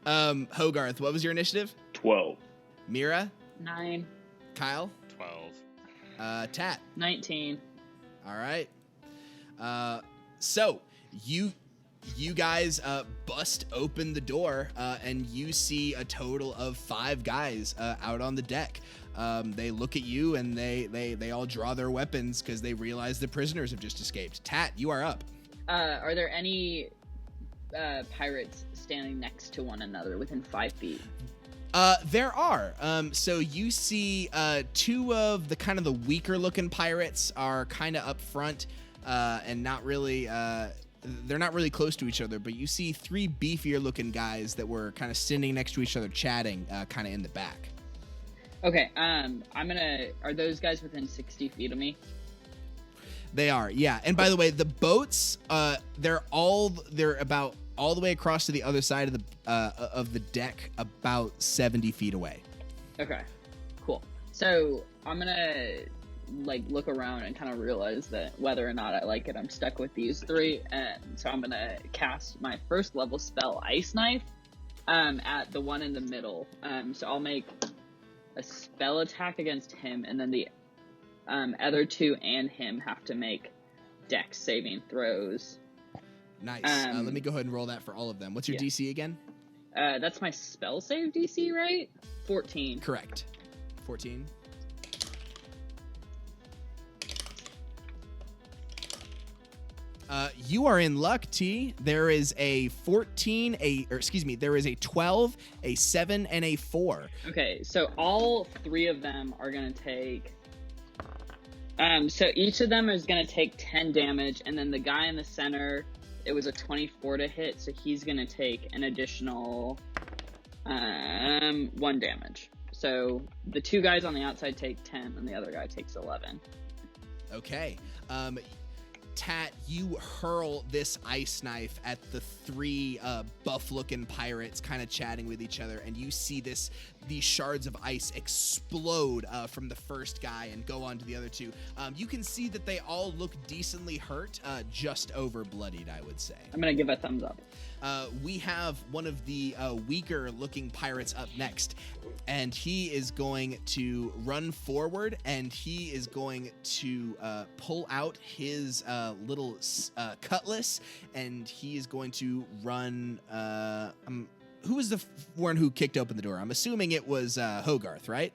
Hogarth, what was your initiative? 12. Meera, 9, Kyle, 12. Tat. 19. All right. So you guys bust open the door and you see a total of 5 guys out on the deck. They look at you and they all draw their weapons because they realize the prisoners have just escaped. Tat, you are up. Are there any pirates standing next to one another within 5 feet? There are. So you see 2 of the kind of the weaker looking pirates are kind of up front and not really they're not really close to each other, but you see 3 beefier looking guys that were kind of standing next to each other chatting kind of in the back. Okay, are those guys within 60 feet of me? They are, yeah. And by the way, the boats, they're about all the way across to the other side of the deck, about 70 feet away. Okay, cool. So I'm gonna look around and kind of realize that whether or not I like it, I'm stuck with these 3, and so I'm gonna cast my first level spell, Ice Knife, at the one in the middle. So I'll make a spell attack against him, and then the other 2 and him have to make dex saving throws. Nice. Let me go ahead and roll that for all of them. What's your yeah. DC again? That's my spell save DC, right? 14. Correct. 14. You are in luck, T. There is a 14, there is a 12, a 7, and a 4. Okay, so all 3 of them are gonna take. So each of them is gonna take 10 damage, and then the guy in the center, it was a 24 to hit, so he's gonna take an additional 1 damage. So the 2 guys on the outside take 10, and the other guy takes 11. Okay. Tat, you hurl this ice knife at the 3 buff-looking pirates kind of chatting with each other, and you see these shards of ice explode from the first guy and go on to the other 2. You can see that they all look decently hurt, just over bloodied, I would say. I'm gonna give a thumbs up. We have one of the weaker-looking pirates up next, and he is going to run forward, and he is going to pull out his little cutlass, and he is going to run. Who was the one who kicked open the door? I'm assuming it was Hogarth, right?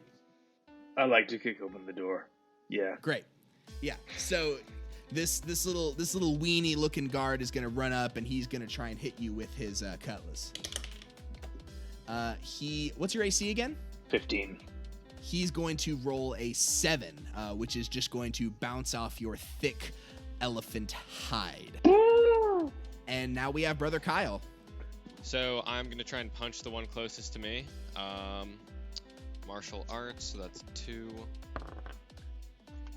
I like to kick open the door. Yeah. Great. Yeah. So this little weenie looking guard is gonna run up and he's gonna try and hit you with his cutlass. What's your AC again? 15. He's going to roll a 7, which is just going to bounce off your thick elephant hide. And now we have Brother Kyle. So I'm going to try and punch the one closest to me. Martial arts, so that's 2.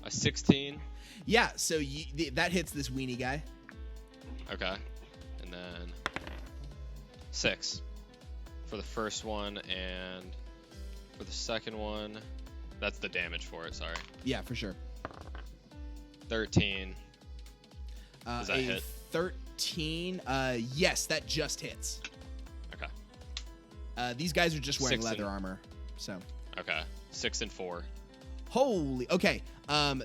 A 16. Yeah, so that hits this weenie guy. Okay. And then 6 for the first one, and for the second one, that's the damage for it, sorry. Yeah, for sure. 13. Does that hit? 13, yes, that just hits. Okay. These guys are just wearing 6 leather and- armor. So. Okay. 6 and 4. Holy, okay.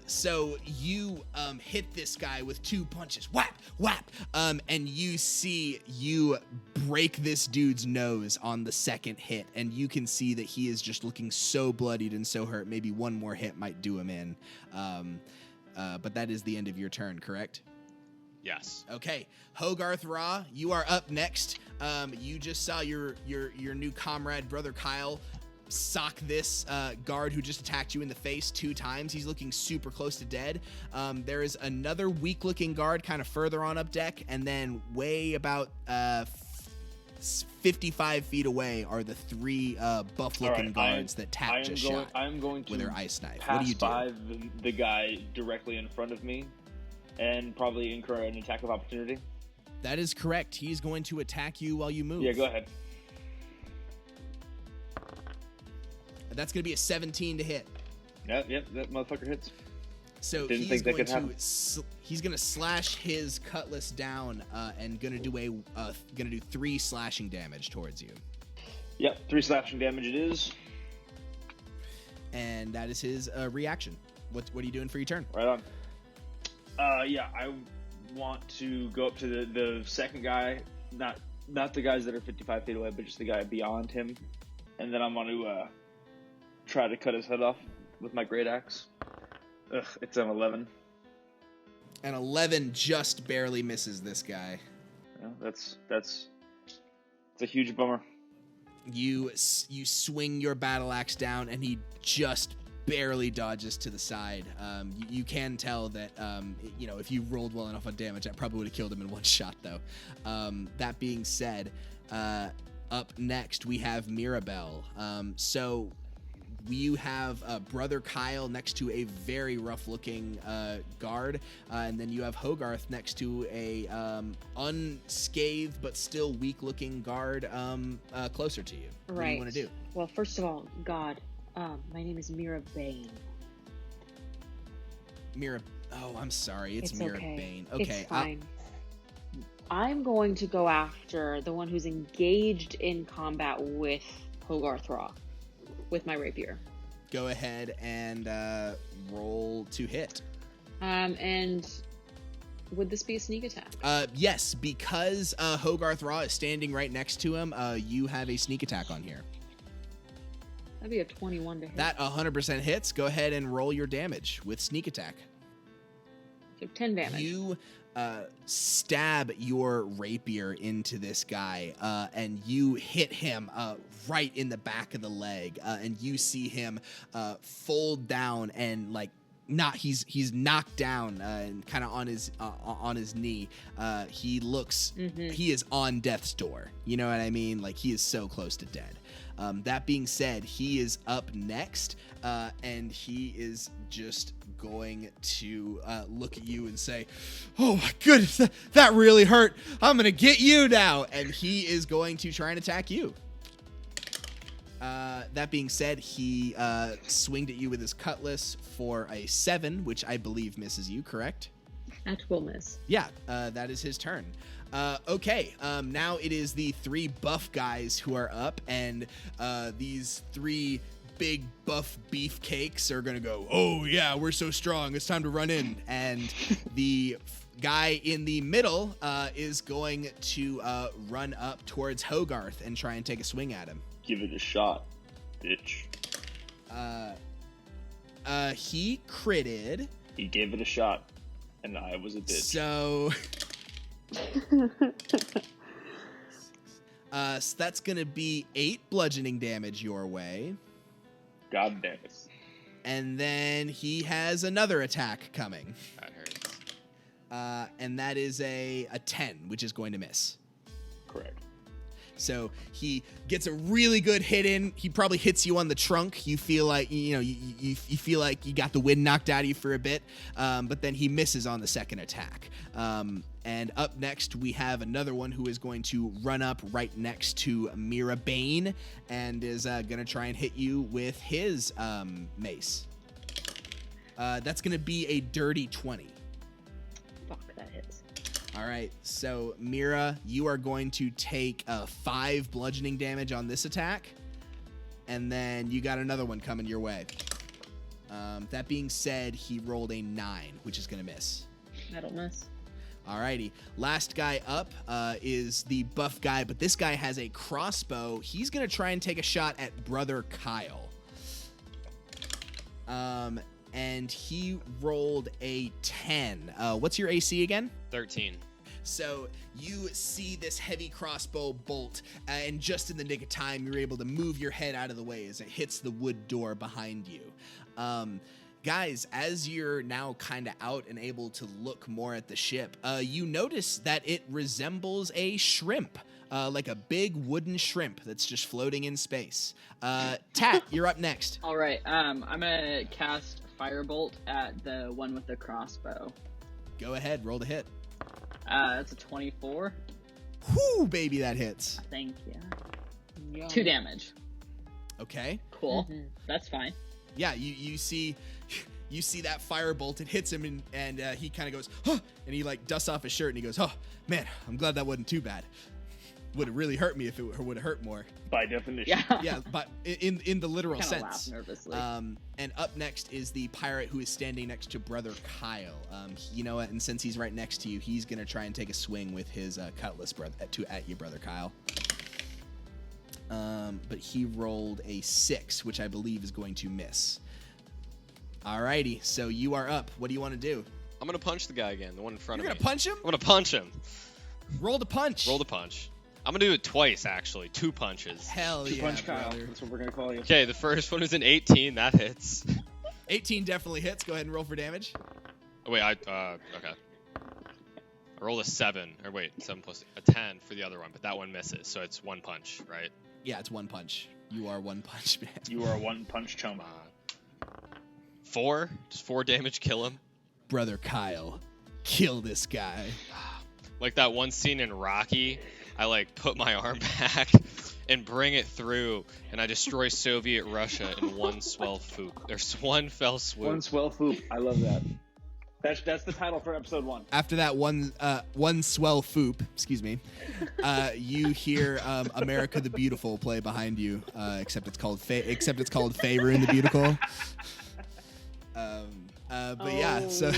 So you hit this guy with 2 punches, whap, whap, and you break this dude's nose on the second hit, and you can see that he is just looking so bloodied and so hurt. Maybe one more hit might do him in. But that is the end of your turn, correct? Yes. Okay, Hogarth-Rä, you are up next. You just saw your new comrade, Brother Kyle, sock this guard who just attacked you in the face 2 times. He's looking super close to dead. There is another weak-looking guard kind of further on up deck, and then way about 55 feet away are the 3 buff-looking guards that Tat just shot I'm going to with her ice knife. pass What do you do? by the guy directly in front of me and probably incur an attack of opportunity. That is correct. He's going to attack you while you move. Yeah, go ahead. That's going to be a 17 to hit. Yep, that motherfucker hits. So Didn't he's think that going could happen. to he's going to slash his cutlass down and going to do 3 slashing damage towards you. Yep, 3 slashing damage it is. And that is his reaction. What are you doing for your turn? Right on. Yeah, I want to go up to the second guy, not the guys that are 55 feet away, but just the guy beyond him, and then I'm going to try to cut his head off with my great axe. Ugh, it's an 11. An 11 just barely misses this guy. Yeah, that's a huge bummer. You swing your battle axe down, and he just barely dodges to the side. You can tell that, if you rolled well enough on damage, that probably would have killed him in 1 shot, though. That being said, up next, we have Mirabelle. So you have Brother Kyle next to a very rough-looking guard, and then you have Hogarth next to a unscathed but still weak-looking guard closer to you. What do you want to do? Well, first of all, God, my name is Meera Bane. Meera. Oh, I'm sorry. It's Meera okay. Bane. Okay. It's fine. I'm going to go after the one who's engaged in combat with Hogarth-Rä with my rapier. Go ahead and roll to hit. And would this be a sneak attack? Yes, because Hogarth-Rä is standing right next to him, you have a sneak attack on here. That'd be a 21 to hit. That 100% hits. Go ahead and roll your damage with sneak attack. So 10 damage. You stab your rapier into this guy, and you hit him right in the back of the leg, and you see him fold down and he's knocked down and kind of on his knee. He looks he is on death's door. You know what I mean? Like, he is so close to dead. That being said, he is up next, and he is just going to look at you and say, "Oh my goodness, that really hurt. I'm gonna get you now," and he is going to try and attack you. That being said, he swinged at you with his cutlass for a 7, which I believe misses you, correct? That will miss. Yeah, that is his turn. Okay, now it is the 3 buff guys who are up, and these 3 big buff beefcakes are gonna go, "Oh yeah, we're so strong, it's time to run in." And the guy in the middle is going to run up towards Hogarth and try and take a swing at him. Give it a shot, bitch. He critted. He gave it a shot, and I was a bitch. So so that's gonna be 8 bludgeoning damage your way. God damn it. And then he has another attack coming. That hurts. And that is a 10, which is going to miss. Correct. So he gets a really good hit in. He probably hits you on the trunk. You feel like, you feel like you got the wind knocked out of you for a bit. But then he misses on the second attack. And up next, we have another one who is going to run up right next to Meera Bane and is going to try and hit you with his mace. That's going to be a dirty 20. Fuck, that hits. All right, so Meera, you are going to take 5 bludgeoning damage on this attack, and then you got another one coming your way. That being said, he rolled a 9, which is going to miss. That'll miss. Alrighty, last guy up is the buff guy, but this guy has a crossbow. He's going to try and take a shot at Brother Kyle. And he rolled a 10. What's your AC again? 13. So you see this heavy crossbow bolt, and just in the nick of time, you're able to move your head out of the way as it hits the wood door behind you. Guys, as you're now kind of out and able to look more at the ship, you notice that it resembles a shrimp, like a big wooden shrimp that's just floating in space. Tat, you're up next. All right. I'm gonna cast Firebolt at the one with the crossbow. Go ahead, roll to hit. That's a 24. Whoo, baby, that hits. Thank you. Yum. 2 damage. Okay. Cool. Mhm. That's fine. Yeah, you see that firebolt. It hits him, and he kind of goes, huh, and he like dusts off his shirt, and he goes, oh man, I'm glad that wasn't too bad. Would have really hurt me if it would have hurt more. By definition. Yeah. Yeah, but in the literal Kinda laugh sense. nervously. And up next is the pirate who is standing next to Brother Kyle. You know what? And since he's right next to you, he's gonna try and take a swing with his cutlass, at you, Brother Kyle. But he rolled a 6, which I believe is going to miss. Alrighty, so you are up. What do you want to do? I'm gonna punch the guy again, the one in front You're of me. gonna punch him? I'm gonna punch him. Roll to punch. Roll the punch. I'm gonna do it twice, actually. 2 punches. Hell Two yeah, punch Kyle. brother. That's what we're gonna call you. Okay, the first one was an 18. That hits. 18 definitely hits. Go ahead and roll for damage. Oh, wait, okay. I rolled a 7. Or wait, 7 plus a 10 for the other one, but that one misses, so it's 1 punch, right? Yeah, it's 1 punch. You are 1 punch, man. You are a one punch chump. 4? Just 4 damage, kill him. Brother Kyle, kill this guy. Like that one scene in Rocky, I like put my arm back and bring it through, and I destroy Soviet Russia in one swell foop. There's one fell swoop. One Swell Foop. I love that. That's the title for episode 1. After that one swell foop, excuse me, you hear "America the Beautiful" play behind you. Except it's called "Favor in the Beautiful." But yeah, so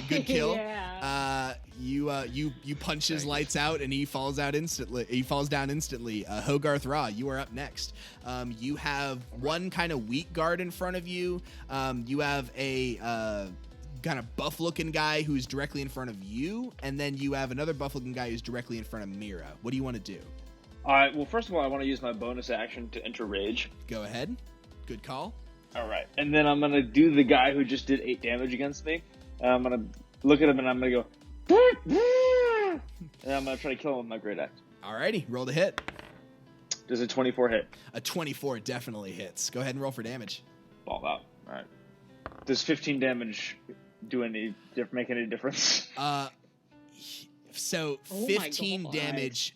good kill. Yeah. You punch his lights out, and he falls down instantly. Hogarth-Rä, you are up next. You have one kind of weak guard in front of you. You have a kind of buff-looking guy who's directly in front of you, and then you have another buff-looking guy who's directly in front of Meera. What do you want to do? All right. Well, first of all, I want to use my bonus action to enter rage. Go ahead. Good call. All right. And then I'm gonna do the guy who just did 8 damage against me. I'm gonna look at him and I'm gonna go, and I'm gonna try to kill him with my great axe. Alrighty, roll the hit. Does a 24 hit? A 24 definitely hits. Go ahead and roll for damage. Ball out. All right. Does 15 damage make any difference? So Oh my 15 God. damage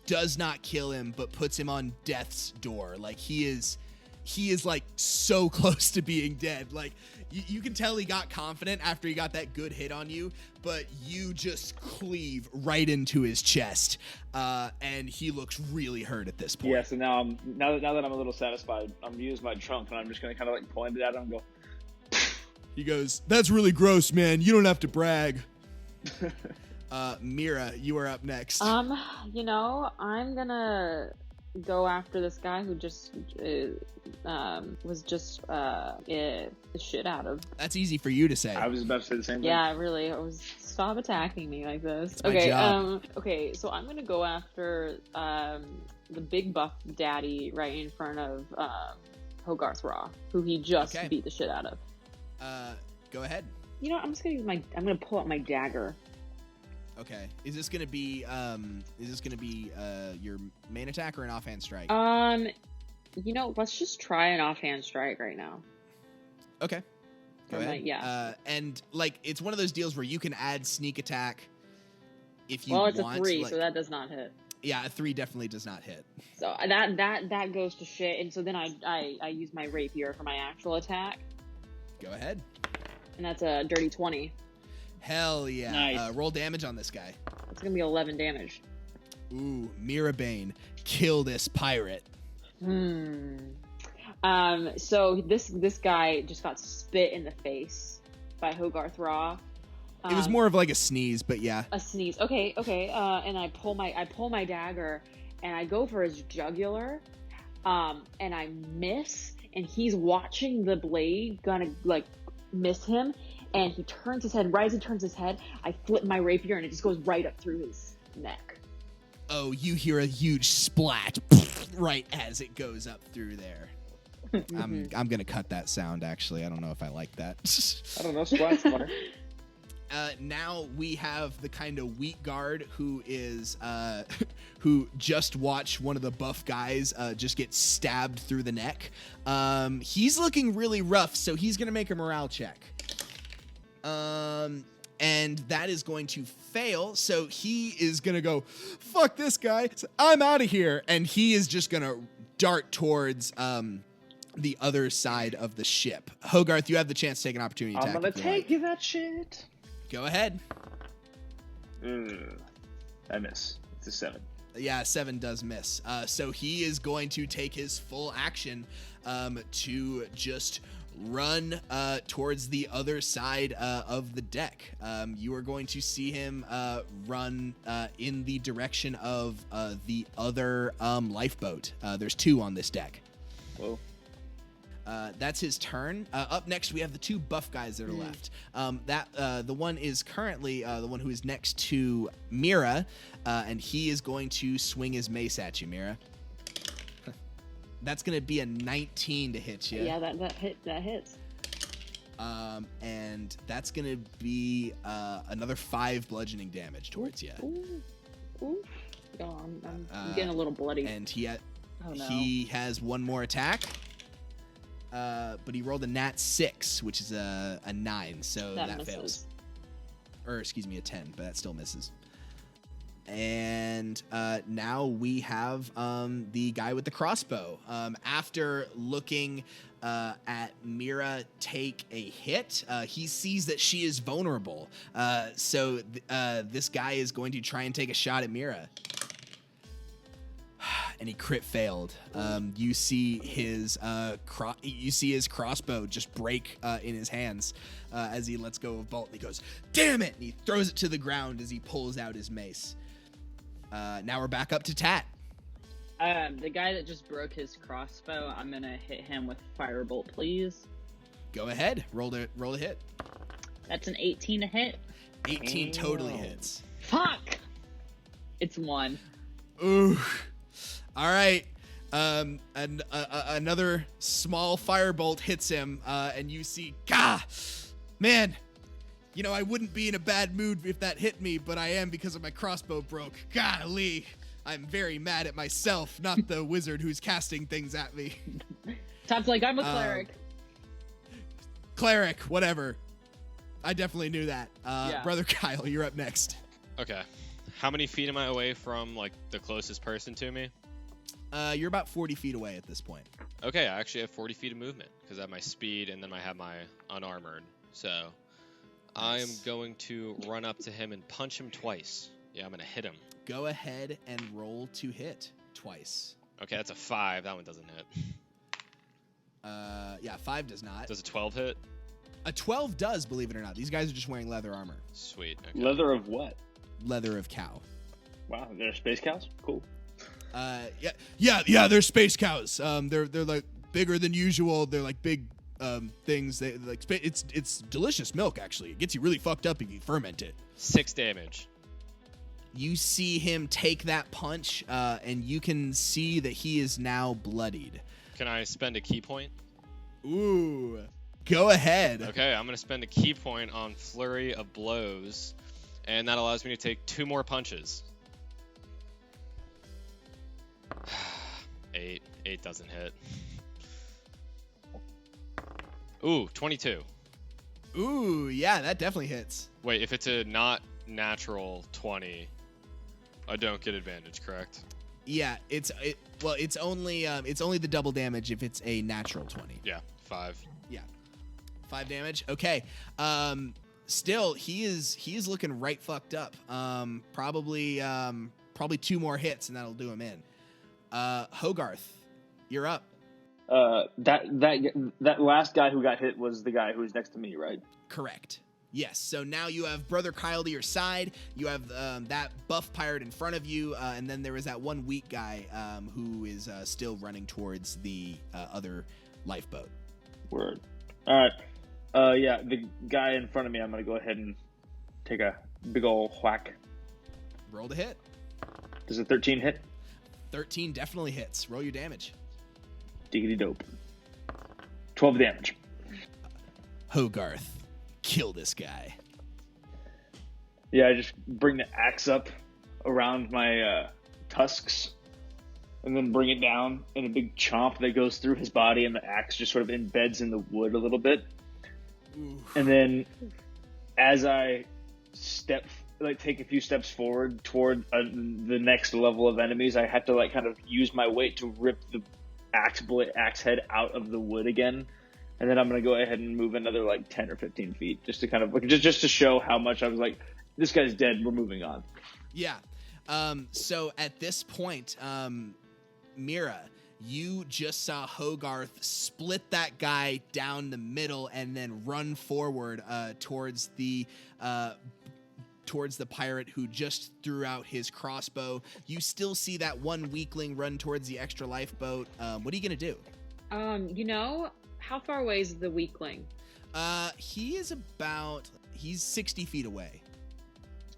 does not kill him, but puts him on death's door. Like he is like so close to being dead. Like you can tell he got confident after he got that good hit on you, but you just cleave right into his chest, and he looks really hurt at this point. Yeah. So now that I'm a little satisfied, I'm gonna use my trunk and I'm just gonna kind of like point it at him and go. He goes, "That's really gross, man. You don't have to brag." Meera, you are up next. I'm gonna go after this guy who just was just the shit out of. That's easy for you to say. I was about to say the same thing. Yeah, really. Stop attacking me like this. It's my job. Okay, so I'm gonna go after the big buff daddy right in front of Hogarth-Rä, who he just Okay. beat the shit out of. Go ahead. You know, I'm gonna pull out my dagger. Okay. Is this gonna be your main attack or an offhand strike? Let's just try an offhand strike right now. Okay. Go Or ahead. like, yeah. And like it's one of those deals where you can add sneak attack if you Well, want. it's a 3, like- so that does not hit. yeah, a 3 definitely does not hit. So that goes to shit, and so then I use my rapier for my actual attack, Go ahead. and that's a dirty 20. Hell yeah. Nice. Roll damage on this guy. It's gonna be 11 damage. Ooh, Meera Bane, kill this pirate. So this guy just got spit in the face by Hogarth-Rä. It was more of like a sneeze, but yeah. A sneeze. Okay. And I pull my dagger, and I go for his jugular, and I miss. And he's watching the blade gonna like miss him, and he turns his head. Right as he turns his head, I flip my rapier, and it just goes right up through his neck. Oh, you hear a huge splat right as it goes up through there. I'm gonna cut that sound. Actually, I don't know if I like that. I don't know. Splat's funny. Now we have the kind of weak guard who is who just watched one of the buff guys just get stabbed through the neck. He's looking really rough, so he's gonna make a morale check. And that is going to fail, so he is gonna go, fuck this guy, I'm out of here, and he is just gonna dart towards the other side of the ship. Hogarth, you have the chance to take an opportunity attack. I'm gonna if you take like. you that shit. Go ahead. I miss. It's a 7. Yeah, 7 does miss. So he is going to take his full action to just run towards the other side of the deck. You are going to see him run in the direction of the other lifeboat. There's 2 on this deck. Whoa. That's his turn. Up next, we have the 2 buff guys that are left. The one is currently the one who is next to Meera, and he is going to swing his mace at you, Meera. That's going to be a 19 to hit you. Yeah, that hits. And that's going to be another 5 bludgeoning damage towards you. Ooh. Oh, I'm getting a little bloody. And he Oh no. he has one more attack. But he rolled a nat 6, which is a 9, so that misses. fails. Or excuse me, a 10, but that still misses. And now we have the guy with the crossbow. After looking at Meera take a hit, he sees that she is vulnerable. So this guy is going to try and take a shot at Meera. And he crit failed. You see his crossbow just break in his hands as he lets go of Bolt. And he goes, "Damn it!" And he throws it to the ground as he pulls out his mace. Now we're back up to Tat. The guy that just broke his crossbow, I'm gonna hit him with firebolt, please. Go ahead. Roll a hit. That's an 18 to hit. 18 totally hits. Fuck! It's 1. Ooh. All right. And another small firebolt hits him, and you see, man, you know, I wouldn't be in a bad mood if that hit me, but I am because of my crossbow broke. Golly, I'm very mad at myself, not the wizard who's casting things at me. Top's like, I'm a cleric. Cleric, whatever. I definitely knew that. Yeah. Brother Kyle, you're up next. Okay. How many feet am I away from, like, the closest person to me? You're about 40 feet away at this point. Okay, I actually have 40 feet of movement because I have my speed and then I have my unarmored. So I am going to run up to him and punch him twice. Yeah, I'm going to hit him. Go ahead and roll to hit twice. Okay, that's a 5. That one doesn't hit. Yeah, 5 does not. Does a 12 hit? A 12 does, believe it or not. These guys are just wearing leather armor. Sweet. Okay. Leather of what? Leather of cow. Wow, they're space cows? Cool. Yeah, they're space cows. They're like bigger than usual. They're like big things. They like it's delicious milk actually. It gets you really fucked up if you ferment it. 6 damage. You see him take that punch, and you can see that he is now bloodied. Can I spend a key point? Ooh, go ahead. Okay, I'm going to spend a key point on Flurry of Blows, and that allows me to take 2 more punches. 8 doesn't hit. Ooh, 22. Ooh, yeah, that definitely hits. Wait, if it's a not natural 20, I don't get advantage, correct? Yeah, it's only the double damage if it's a natural 20. Yeah, 5. Yeah. 5 damage. Okay. Still, he is looking right fucked up. Probably 2 more hits and that'll do him in. Hogarth, you're up. That last guy who got hit was the guy who was next to me, right? Correct. Yes. So now you have Brother Kyle to your side. You have that buff pirate in front of you, and then there is that one weak guy who is still running towards the other lifeboat. Word. All right. Yeah, the guy in front of me, I'm going to go ahead and take a big ol' whack. Roll to hit. Does a 13 hit? 13 definitely hits. Roll your damage. Diggity dope. 12 damage. Hogarth, kill this guy. Yeah, I just bring the axe up around my tusks and then bring it down in a big chomp that goes through his body, and the axe just sort of embeds in the wood a little bit. Oof. And then as I take a few steps forward toward the next level of enemies, I have to kind of use my weight to rip the axe head out of the wood again. And then I'm going to go ahead and move another 10 or 15 feet just to kind of just to show how much I was like, this guy's dead. We're moving on. Yeah. So at this point, Meera, you just saw Hogarth split that guy down the middle and then run forward towards the pirate who just threw out his crossbow. You still see that one weakling run towards the extra lifeboat. What are you gonna do? How far away is the weakling? He's 60 feet away.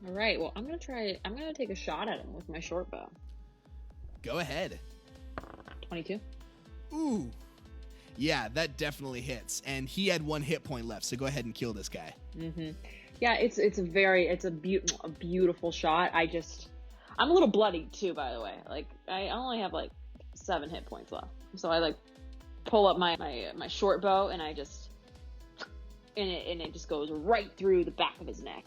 All right. Well, I'm gonna take a shot at him with my short bow. Go ahead. 22. Ooh. Yeah, that definitely hits. And he had 1 hit point left, so go ahead and kill this guy. Mm-hmm. Yeah, it's a beautiful shot. I'm a little bloodied too, by the way. I only have 7 hit points left. So I pull up my short bow and it just goes right through the back of his neck.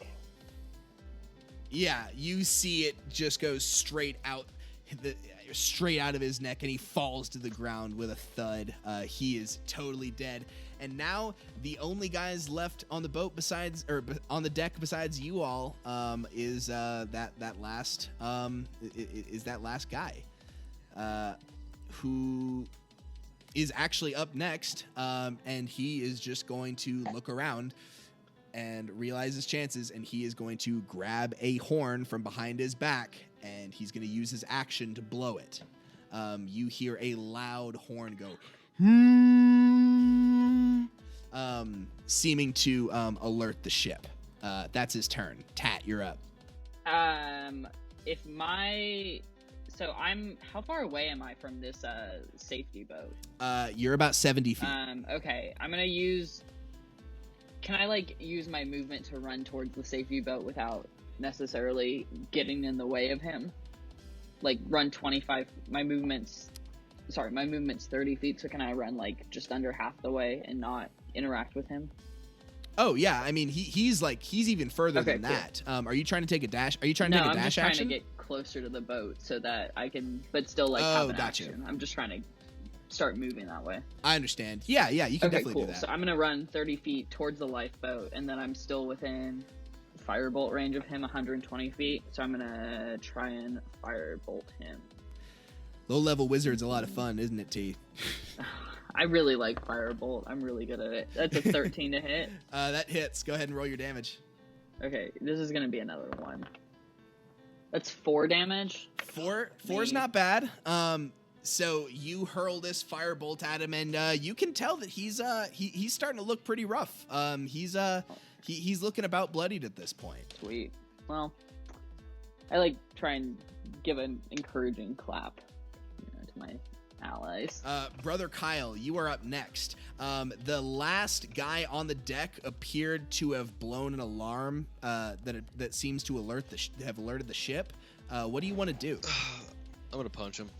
Yeah, you see it just goes straight out of his neck, and he falls to the ground with a thud. He is totally dead. And now the only guys left on the boat on the deck besides you all is that last guy who is actually up next, and he is just going to look around and realize his chances, and he is going to grab a horn from behind his back, and he's going to use his action to blow it. You hear a loud horn go, seeming to alert the ship. That's his turn. Tat, you're up. How far away am I from this safety boat? You're about 70 feet. Okay, I'm gonna use. Can I use my movement to run towards the safety boat without necessarily getting in the way of him? Run 25. My movement's 30 feet. So can I run just under half the way and not interact with him? Oh yeah, I mean he's even further than that. Are you trying to take a dash? Are you trying to take a dash action? I'm just trying to get closer to the boat so that I can, but still have an action. I'm just trying to start moving that way. I understand. Yeah, you can definitely do that. So I'm gonna run 30 feet towards the lifeboat, and then I'm still within firebolt range of him, 120 feet. So I'm gonna try and firebolt him. Low-level wizard's a lot of fun, isn't it, T? I really like firebolt. I'm really good at it. That's a 13 to hit. That hits. Go ahead and roll your damage. Okay, this is gonna be another one. That's 4 damage. Four's not bad. So you hurl this firebolt at him, and you can tell that he's starting to look pretty rough. He's looking about bloodied at this point. Sweet. Well, I try and give an encouraging clap, to my allies. Brother Kyle, you are up next. The last guy on the deck appeared to have blown an alarm that seems to have alerted the ship. What do you want to do? I'm gonna punch him.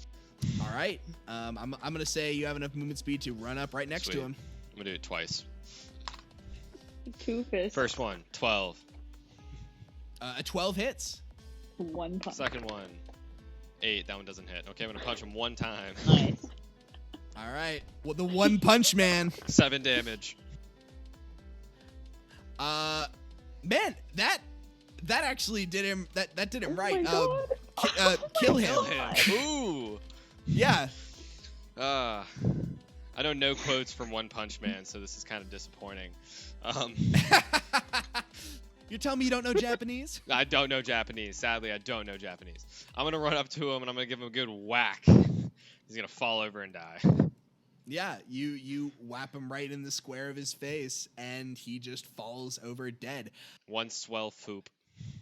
All right. I'm gonna say you have enough movement speed to run up right next to him. I'm gonna do it twice. Two fists. First one, 12. A 12 hits. 1 punch. Second one, 8. That one doesn't hit. Okay, I'm gonna punch him 1 time. Nice. All right. Well, the one punch man. 7 damage. Man, that actually did him. That did him right. my God. Kill him. Kill him. Ooh. Yeah. I know no quotes from One Punch Man, so this is kind of disappointing. You're telling me you don't know Japanese? I don't know Japanese. Sadly, I don't know Japanese. I'm going to run up to him, and I'm going to give him a good whack. He's going to fall over and die. Yeah, you whap him right in the square of his face, and he just falls over dead. One Swell Foop.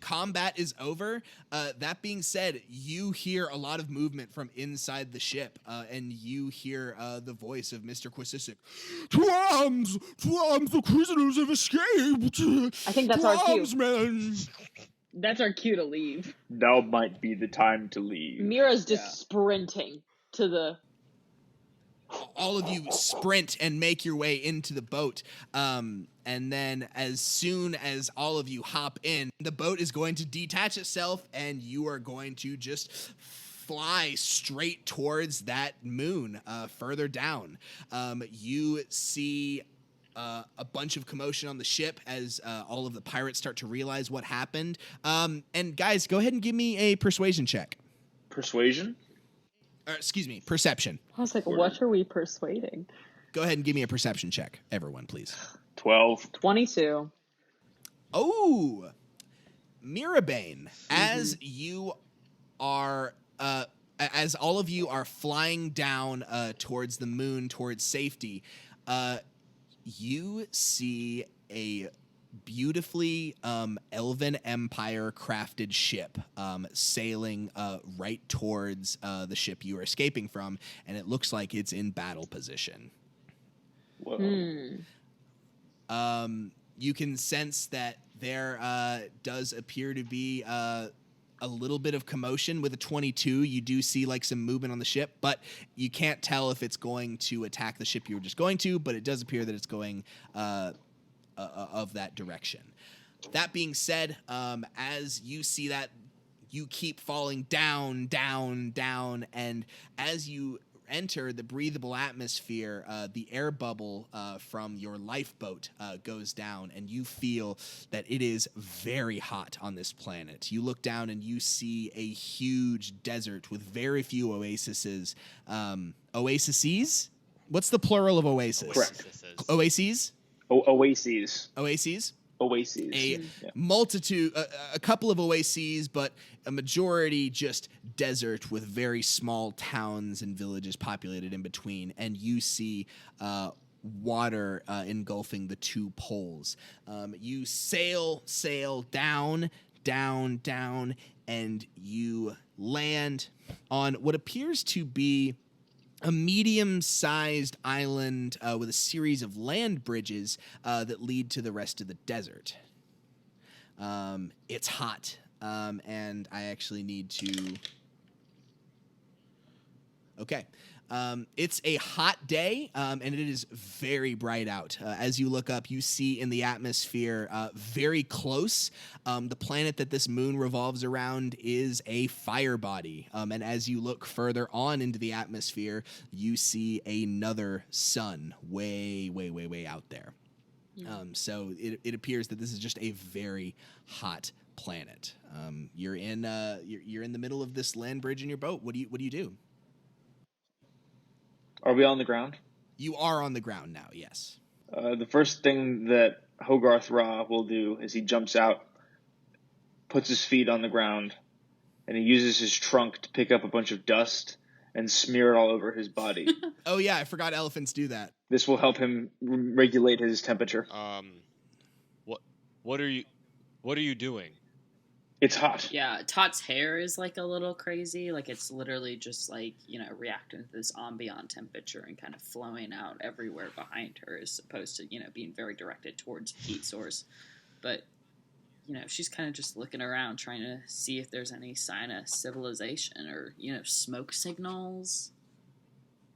Combat is over. That being said, you hear a lot of movement from inside the ship, and you hear the voice of Mr. Quisisic. To arms, the prisoners have escaped. I think that's to our cue. arms, men. That's our cue to leave. Now might be the time to leave. Mira's just sprinting to the. All of you sprint and make your way into the boat. And then as soon as all of you hop in, the boat is going to detach itself, and you are going to just fly straight towards that moon further down. You see a bunch of commotion on the ship as all of the pirates start to realize what happened. And guys, go ahead and give me a persuasion check. Persuasion? Excuse me, perception. I was like, what are we persuading? Go ahead and give me a perception check, everyone, please. 12. 22. Oh, Meera Bane, as you are, as all of you are flying down towards the moon, towards safety, you see a beautifully Elven Empire crafted ship sailing right towards the ship you are escaping from, and it looks like it's in battle position. Whoa. You can sense that there does appear to be a little bit of commotion with a 22. You do see like some movement on the ship, but you can't tell if it's going to attack the ship you were just going to, but it does appear that it's going of that direction. That being said, as you see that, you keep falling down, down, down, and as you enter the breathable atmosphere, the air bubble from your lifeboat goes down, and you feel that it is very hot on this planet. You look down and you see a huge desert with very few oases. Oases? What's the plural of oasis? Correct. Oases? Oases. Oases? Oases. A multitude, a couple of oases, but a majority just desert with very small towns and villages populated in between. And you see water engulfing the two poles. You sail down, down, down, and you land on what appears to be a medium-sized island with a series of land bridges that lead to the rest of the desert. It's hot, and I actually need to... Okay. It's a hot day, and it is very bright out. As you look up, you see in the atmosphere very close. The planet that this moon revolves around is a fire body. And as you look further on into the atmosphere, you see another sun way, way, way, way out there. So it appears that this is just a very hot planet. You're in the middle of this land bridge in your boat. What do you do? Are we on the ground? You are on the ground now, yes. The first thing that Hogarth-Rä will do is he jumps out, puts his feet on the ground, and he uses his trunk to pick up a bunch of dust and smear it all over his body. Oh yeah, I forgot elephants do that. This will help him regulate his temperature. What are you doing? It's hot. Yeah, Tot's hair is like a little crazy. Like it's literally just like, reacting to this ambient temperature and kind of flowing out everywhere behind her as opposed to, being very directed towards the heat source. But, she's kind of just looking around trying to see if there's any sign of civilization or, smoke signals.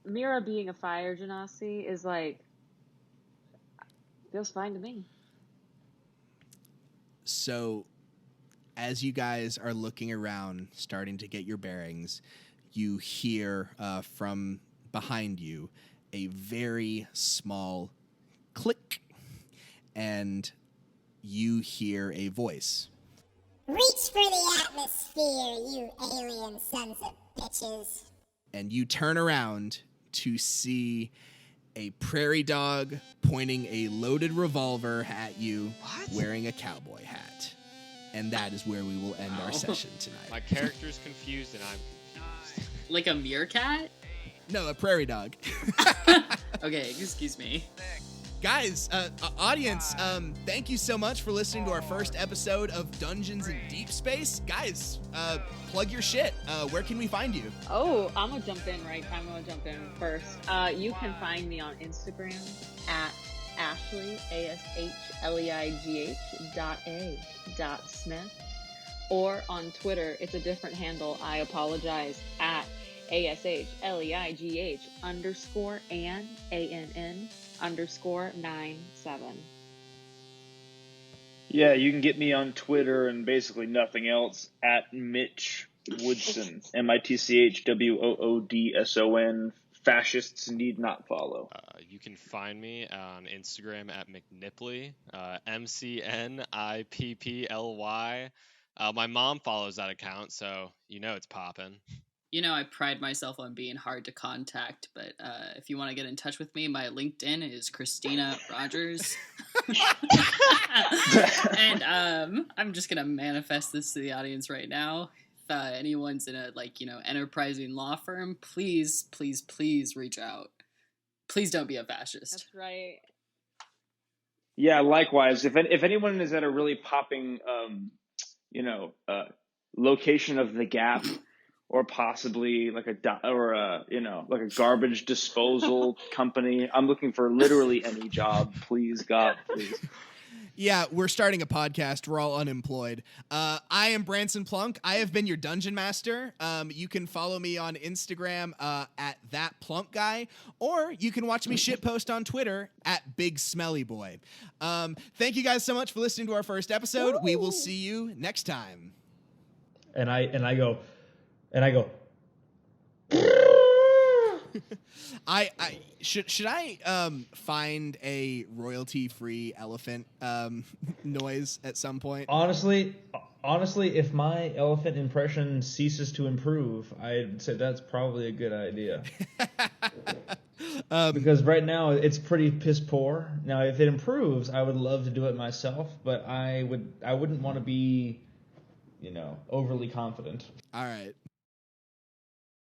Meera being a fire genasi is like, feels fine to me. So, as you guys are looking around, starting to get your bearings, you hear from behind you a very small click, and you hear a voice. Reach for the atmosphere, you alien sons of bitches. And you turn around to see a prairie dog pointing a loaded revolver at you, wearing a cowboy hat. And that is where we will end our session tonight. My character's confused and I'm confused. Like a meerkat? No, a prairie dog. Okay, excuse me. Guys, audience, thank you so much for listening to our first episode of Dungeons in Deepspace. Guys, plug your shit. Where can we find you? Oh, I'm gonna jump in first. You can find me on Instagram at Ashleigh, ASHLEIGH.A.Smith, or on Twitter, it's a different handle, I apologize, at ASHLEIGH _ ANN _97. Yeah, you can get me on Twitter and basically nothing else at Mitch Woodson, MITCHWOODSON. Fascists need not follow. You can find me on Instagram at McNipply, MCNIPPLY. My mom follows that account, so you know it's poppin'. You know, I pride myself on being hard to contact, but if you want to get in touch with me, my LinkedIn is Christina Rogers. And I'm just going to manifest this to the audience right now. If anyone's in a, enterprising law firm, please, please, please reach out. Please don't be a fascist. That's right. Yeah, likewise. If anyone is at a really popping, location of the Gap, or possibly like a garbage disposal company, I'm looking for literally any job. Please, God, please. Yeah, we're starting a podcast. We're all unemployed. I am Branson Plunk. I have been your dungeon master. You can follow me on Instagram at that Plunk guy, or you can watch me shitpost on Twitter at Big Smelly Boy. Thank you guys so much for listening to our first episode. We will see you next time. And I go. Should I find a royalty-free elephant noise at some point? Honestly, if my elephant impression ceases to improve, I'd say that's probably a good idea. Because right now it's pretty piss poor. Now, if it improves, I would love to do it myself, but I wouldn't want to be, overly confident. All right.